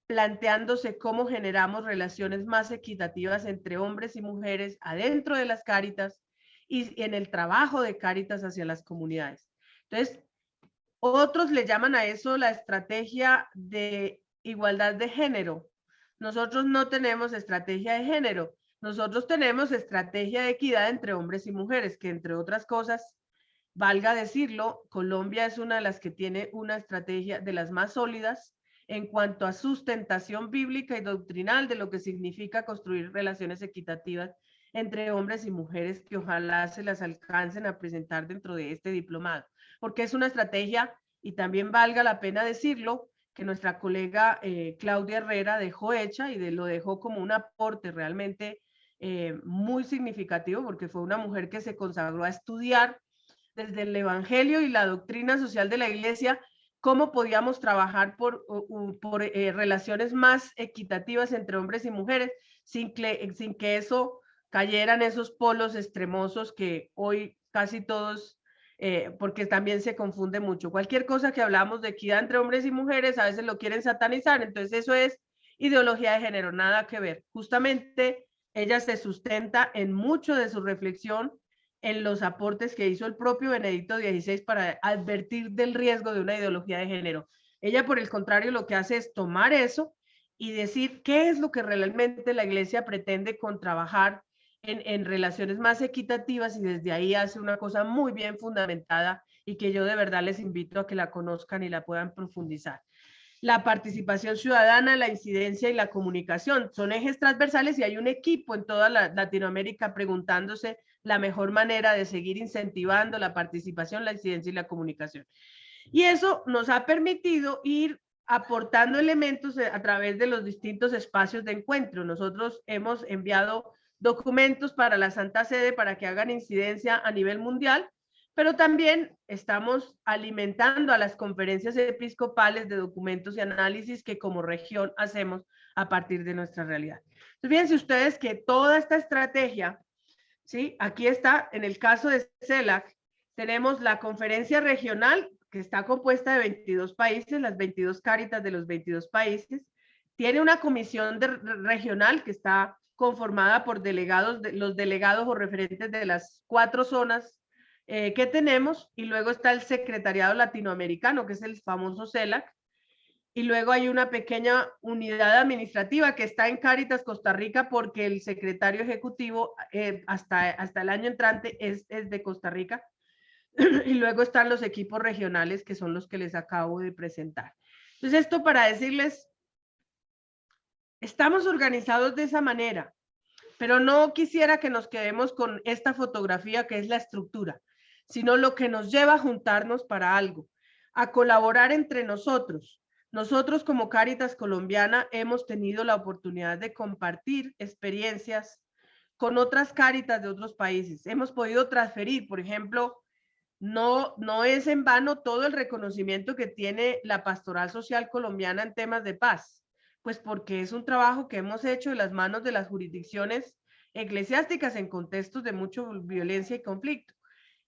planteándose cómo generamos relaciones más equitativas entre hombres y mujeres adentro de las Cáritas y en el trabajo de Cáritas hacia las comunidades. Entonces, otros le llaman a eso la estrategia de igualdad de género. Nosotros no tenemos estrategia de género, nosotros tenemos estrategia de equidad entre hombres y mujeres, que entre otras cosas, valga decirlo, Colombia es una de las que tiene una estrategia de las más sólidas en cuanto a sustentación bíblica y doctrinal de lo que significa construir relaciones equitativas entre hombres y mujeres, que ojalá se las alcancen a presentar dentro de este diplomado, porque es una estrategia, y también valga la pena decirlo, que nuestra colega Claudia Herrera dejó hecha y lo dejó como un aporte realmente muy significativo, porque fue una mujer que se consagró a estudiar desde el Evangelio y la doctrina social de la Iglesia cómo podíamos trabajar por relaciones más equitativas entre hombres y mujeres sin que eso cayera en esos polos extremosos que hoy casi todos, porque también se confunde mucho. Cualquier cosa que hablamos de equidad entre hombres y mujeres a veces lo quieren satanizar, entonces eso es ideología de género, nada que ver. Justamente ella se sustenta en mucho de su reflexión en los aportes que hizo el propio Benedicto XVI para advertir del riesgo de una ideología de género. Ella, por el contrario, lo que hace es tomar eso y decir qué es lo que realmente la Iglesia pretende con trabajar en relaciones más equitativas, y desde ahí hace una cosa muy bien fundamentada y que yo de verdad les invito a que la conozcan y la puedan profundizar. La participación ciudadana, la incidencia y la comunicación son ejes transversales, y hay un equipo en toda Latinoamérica preguntándose la mejor manera de seguir incentivando la participación, la incidencia y la comunicación. Y eso nos ha permitido ir aportando elementos a través de los distintos espacios de encuentro. Nosotros hemos enviado documentos para la Santa Sede para que hagan incidencia a nivel mundial, pero también estamos alimentando a las conferencias episcopales de documentos y análisis que como región hacemos a partir de nuestra realidad. Entonces, fíjense ustedes que toda esta estrategia, ¿sí? Aquí está, en el caso de CELAC, tenemos la conferencia regional, que está compuesta de 22 países, las 22 Cáritas de los 22 países. Tiene una comisión regional que está conformada por delegados, los delegados o referentes de las 4 zonas que tenemos, y luego está el secretariado latinoamericano, que es el famoso CELAC, y luego hay una pequeña unidad administrativa que está en Cáritas Costa Rica, porque el secretario ejecutivo hasta el año entrante es de Costa Rica, y luego están los equipos regionales, que son los que les acabo de presentar. Entonces, esto para decirles, estamos organizados de esa manera, pero no quisiera que nos quedemos con esta fotografía que es la estructura, sino lo que nos lleva a juntarnos para algo, a colaborar entre nosotros. Nosotros como Cáritas Colombiana hemos tenido la oportunidad de compartir experiencias con otras Cáritas de otros países. Hemos podido transferir, por ejemplo, no es en vano todo el reconocimiento que tiene la Pastoral Social Colombiana en temas de paz, pues porque es un trabajo que hemos hecho en las manos de las jurisdicciones eclesiásticas en contextos de mucha violencia y conflicto.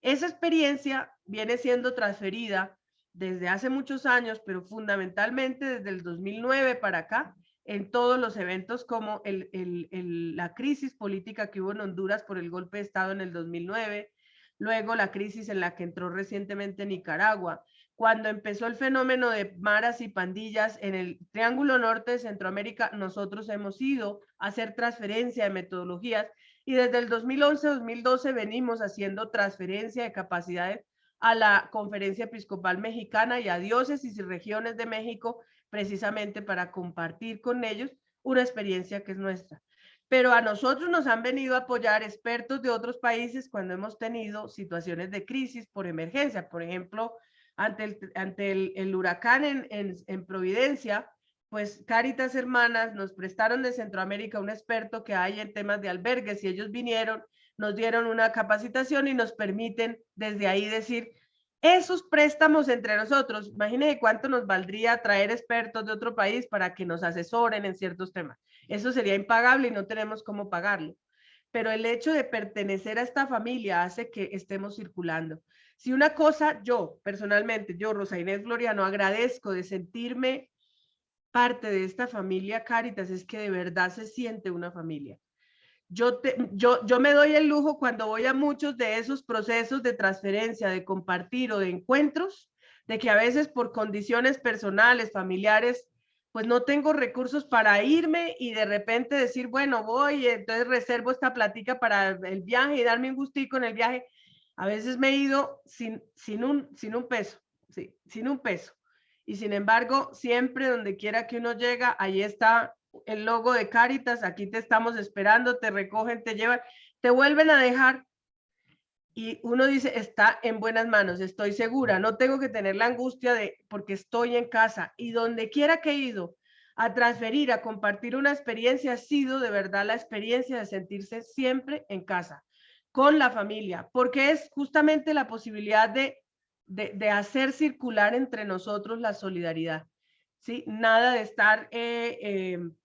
Esa experiencia viene siendo transferida desde hace muchos años, pero fundamentalmente desde el 2009 para acá, en todos los eventos como la crisis política que hubo en Honduras por el golpe de Estado en el 2009, luego la crisis en la que entró recientemente Nicaragua, cuando empezó el fenómeno de maras y pandillas en el Triángulo Norte de Centroamérica, nosotros hemos ido a hacer transferencia de metodologías y desde el 2011-2012 venimos haciendo transferencia de capacidades a la Conferencia Episcopal Mexicana y a diócesis y regiones de México, precisamente para compartir con ellos una experiencia que es nuestra. Pero a nosotros nos han venido a apoyar expertos de otros países cuando hemos tenido situaciones de crisis por emergencia. Por ejemplo, ante el huracán en Providencia, pues Cáritas Hermanas nos prestaron de Centroamérica un experto que hay en temas de albergues y ellos vinieron, nos dieron una capacitación y nos permiten desde ahí decir, esos préstamos entre nosotros, imagínense cuánto nos valdría traer expertos de otro país para que nos asesoren en ciertos temas. Eso sería impagable y no tenemos cómo pagarlo. Pero el hecho de pertenecer a esta familia hace que estemos circulando. Si una cosa yo, personalmente, yo, Rosa Inés Floriano, agradezco de sentirme parte de esta familia Cáritas, es que de verdad se siente una familia. Yo me doy el lujo cuando voy a muchos de esos procesos de transferencia, de compartir o de encuentros, de que a veces por condiciones personales, familiares, pues no tengo recursos para irme y de repente decir, bueno, voy, entonces reservo esta platica para el viaje y darme un gustico en el viaje. A veces me he ido sin un peso, sí, sin un peso. Y sin embargo, siempre donde quiera que uno llega, ahí está el logo de Cáritas, aquí te estamos esperando, te recogen, te llevan, te vuelven a dejar y uno dice, está en buenas manos, estoy segura, no tengo que tener la angustia de porque estoy en casa y donde quiera que he ido a transferir, a compartir una experiencia, ha sido de verdad la experiencia de sentirse siempre en casa, con la familia, porque es justamente la posibilidad de hacer circular entre nosotros la solidaridad. ¿Sí? Nada de estar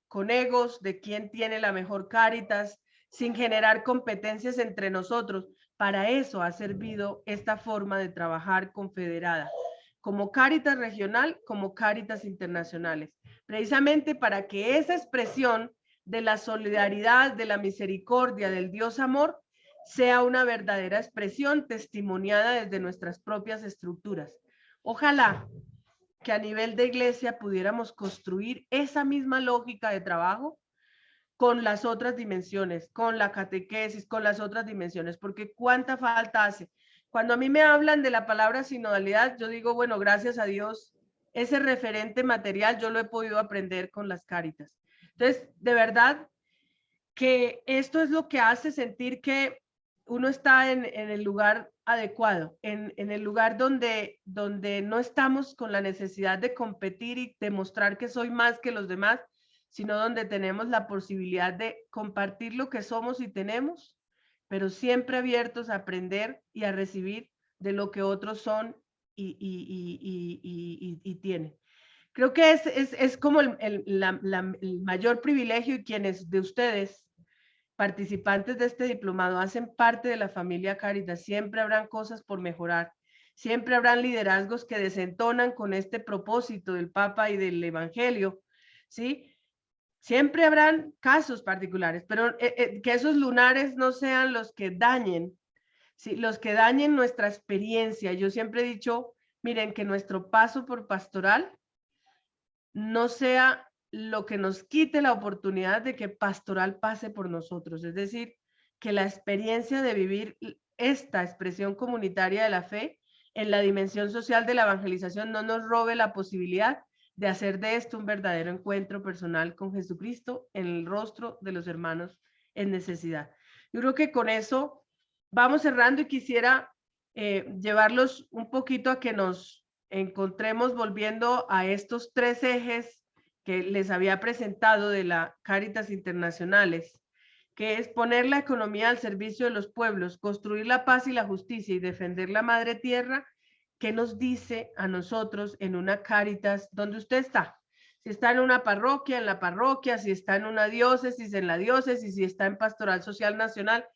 con egos de quién tiene la mejor Cáritas, sin generar competencias entre nosotros. Para eso ha servido esta forma de trabajar confederada, como Cáritas regional, como Cáritas internacionales, precisamente para que esa expresión de la solidaridad, de la misericordia, del Dios amor, sea una verdadera expresión testimoniada desde nuestras propias estructuras. Ojalá que a nivel de iglesia pudiéramos construir esa misma lógica de trabajo con las otras dimensiones, con la catequesis, con las otras dimensiones, porque cuánta falta hace. Cuando a mí me hablan de la palabra sinodalidad, yo digo, bueno, gracias a Dios, ese referente material yo lo he podido aprender con las Cáritas. Entonces, de verdad que esto es lo que hace sentir que uno está en el lugar adecuado, en el lugar donde no estamos con la necesidad de competir y demostrar que soy más que los demás, sino donde tenemos la posibilidad de compartir lo que somos y tenemos, pero siempre abiertos a aprender y a recibir de lo que otros son y tienen. Creo que es como el mayor privilegio y quienes de ustedes participantes de este diplomado hacen parte de la familia Cáritas, siempre habrán cosas por mejorar, siempre habrán liderazgos que desentonan con este propósito del Papa y del Evangelio, ¿sí? Siempre habrán casos particulares, pero que esos lunares no sean los que dañen, ¿sí? Los que dañen nuestra experiencia. Yo siempre he dicho, miren, que nuestro paso por pastoral no sea lo que nos quite la oportunidad de que pastoral pase por nosotros, es decir, que la experiencia de vivir esta expresión comunitaria de la fe en la dimensión social de la evangelización no nos robe la posibilidad de hacer de esto un verdadero encuentro personal con Jesucristo en el rostro de los hermanos en necesidad. Yo creo que con eso vamos cerrando y quisiera llevarlos un poquito a que nos encontremos volviendo a estos 3 ejes que les había presentado de la Cáritas Internacionales, que es poner la economía al servicio de los pueblos, construir la paz y la justicia y defender la madre tierra. ¿Qué nos dice a nosotros en una Cáritas donde usted está? Si está en una parroquia, en la parroquia, si está en una diócesis, en la diócesis, si está en Pastoral Social Nacional.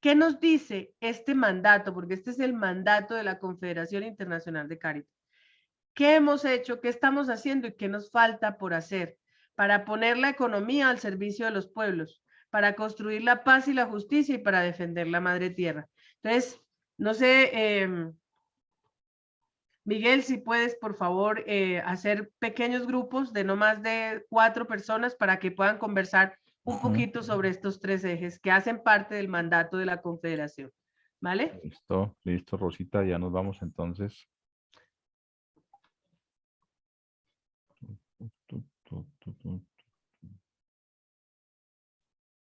¿Qué nos dice este mandato? Porque este es el mandato de la Confederación Internacional de Cáritas. ¿Qué hemos hecho? ¿Qué estamos haciendo? ¿Y qué nos falta por hacer para poner la economía al servicio de los pueblos, para construir la paz y la justicia y para defender la madre tierra? Entonces, no sé, Miguel, si puedes, por favor, hacer pequeños grupos de no más de 4 personas para que puedan conversar un poquito sobre estos 3 ejes que hacen parte del mandato de la Confederación. ¿Vale? Listo, listo, Rosita, ya nos vamos entonces.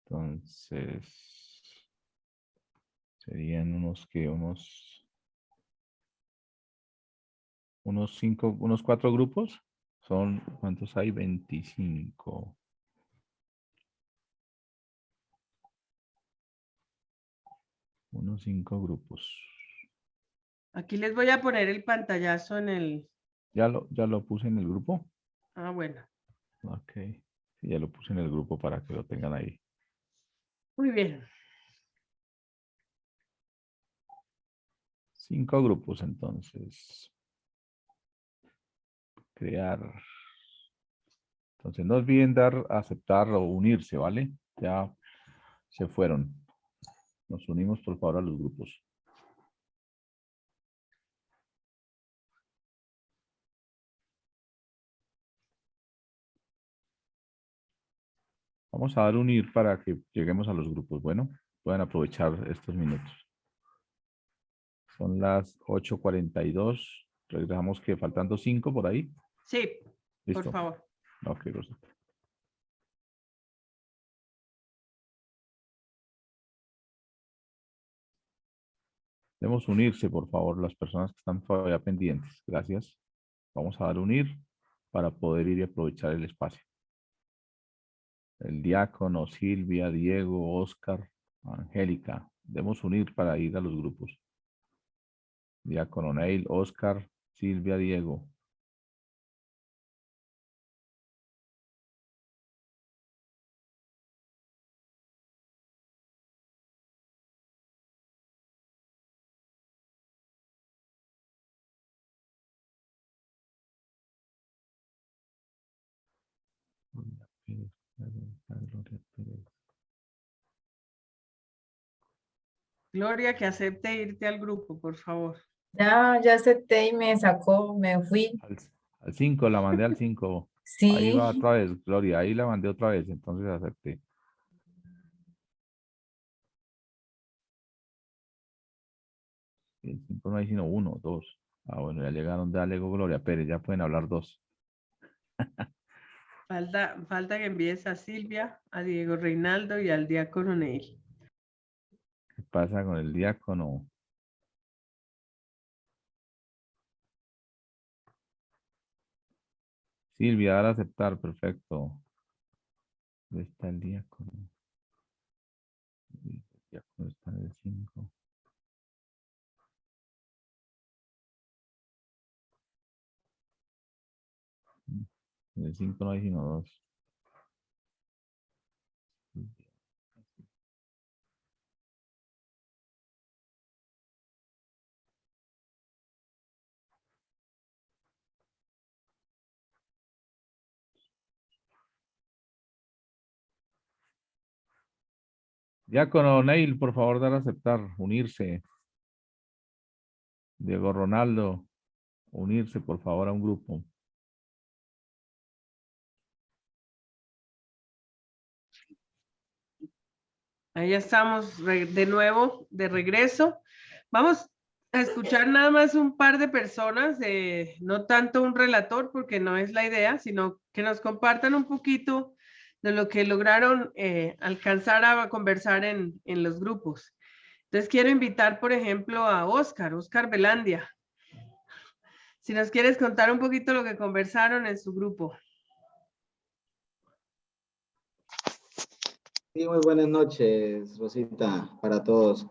Entonces, serían unos 4 grupos. Son, ¿cuántos hay? 25. Unos 5 grupos. Aquí les voy a poner el pantallazo en el... ¿Ya lo puse en el grupo? Ah, bueno. Ok. Sí, ya lo puse en el grupo para que lo tengan ahí. Muy bien. 5 grupos, entonces. Crear. Entonces, no olviden dar, aceptar o unirse, ¿vale? Ya se fueron. Nos unimos, por favor, a los grupos. Vamos a dar unir para que lleguemos a los grupos. Bueno, pueden aprovechar estos minutos. Son las 8:42. Regresamos que faltando 5 por ahí. Sí, Listo. por favor. Ok, Rosita. Debemos unirse, por favor, las personas que están todavía pendientes. Gracias. Vamos a dar unir para poder ir y aprovechar el espacio. El diácono, Silvia, Diego, Oscar, Angélica. Debemos unir para ir a los grupos. Diácono Neil, Oscar, Silvia, Diego. Gloria, que acepte irte al grupo, por favor. Ya acepté y me sacó, me fui. Al 5, la mandé al 5. Ahí Sí, va otra vez, Gloria. Ahí la mandé otra vez, entonces acepté. El 5 no hay sino 1, 2. Ah, bueno, ya llegaron. Dale, Gloria Pérez. Ya pueden hablar 2. Falta que envíes a Silvia, a Diego Reinaldo y al diácono Neil. ¿Qué pasa con el diácono? Silvia, dar a aceptar. Perfecto. ¿Dónde está el diácono? El diácono está en el 5. En el 5 no hay sino 2. Diácono Neil, por favor, dar a aceptar. Unirse. Diego Ronaldo, unirse, por favor, a un grupo. Ahí estamos de nuevo, de regreso. Vamos a escuchar nada más un par de personas, no tanto un relator, porque no es la idea, sino que nos compartan un poquito de lo que lograron alcanzar a conversar en los grupos. Entonces quiero invitar, por ejemplo, a Oscar Velandia. Si nos quieres contar un poquito lo que conversaron en su grupo. Sí, muy buenas noches, Rosita, para todos.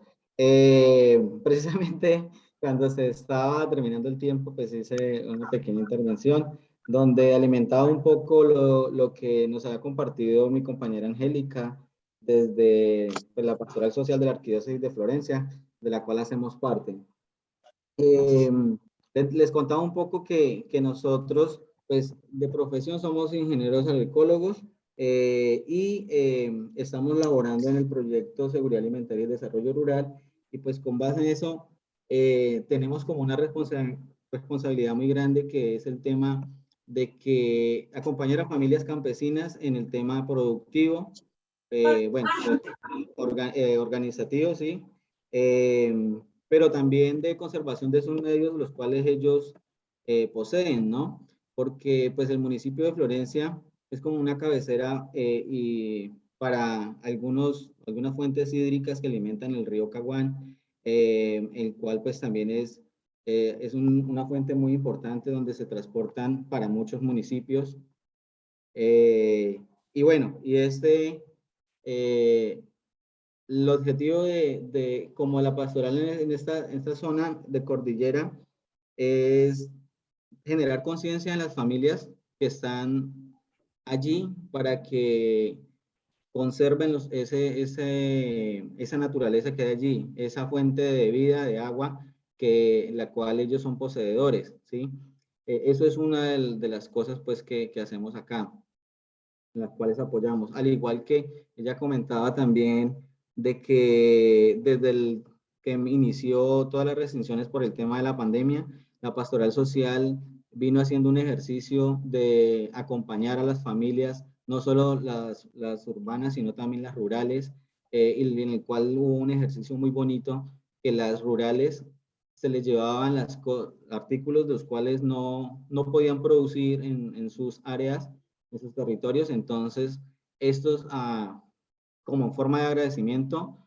Precisamente cuando se estaba terminando el tiempo, pues hice una pequeña intervención donde alimentaba un poco lo que nos había compartido mi compañera Angélica desde pues, la Pastoral Social de la Arquidiócesis de Florencia, de la cual hacemos parte. Eh, les contaba un poco que nosotros, pues de profesión somos ingenieros agroecólogos y estamos laborando en el proyecto Seguridad Alimentaria y Desarrollo Rural y pues con base en eso tenemos como una responsabilidad muy grande que es el tema de que acompañar a familias campesinas en el tema productivo, bueno, organizativo, sí, pero también de conservación de esos medios los cuales ellos poseen, ¿no? Porque pues el municipio de Florencia es como una cabecera y para algunas fuentes hídricas que alimentan el río Caguán, el cual pues también es una fuente muy importante donde se transportan para muchos municipios. Y bueno, eh, el objetivo como la pastoral en esta zona de cordillera es generar conciencia en las familias que están allí para que conserven esa naturaleza que hay allí, esa fuente de vida, de agua, la cual ellos son poseedores, ¿sí? Eso es una de las cosas pues que hacemos acá, en las cuales apoyamos. Al igual que ella comentaba también de que desde el que inició todas las restricciones por el tema de la pandemia, la pastoral social vino haciendo un ejercicio de acompañar a las familias, no solo las urbanas, sino también las rurales, y en el cual hubo un ejercicio muy bonito que las rurales se les llevaban artículos de los cuales no podían producir en sus áreas, en sus territorios. Entonces, estos, como forma de agradecimiento,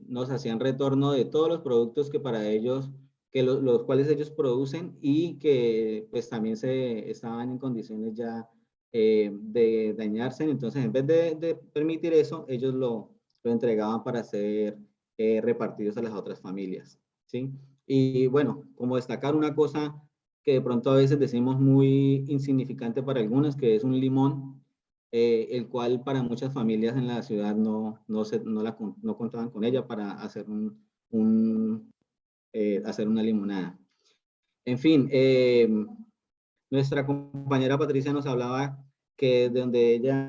nos hacían retorno de todos los productos que para ellos, los cuales ellos producen y que pues también estaban en condiciones ya de dañarse. Entonces, en vez de permitir eso, ellos lo entregaban para ser repartidos a las otras familias, ¿sí? Y bueno, como destacar una cosa que de pronto a veces decimos muy insignificante para algunas, que es un limón, el cual para muchas familias en la ciudad no contaban con ella para hacer hacer una limonada. En fin, nuestra compañera Patricia nos hablaba que de donde ella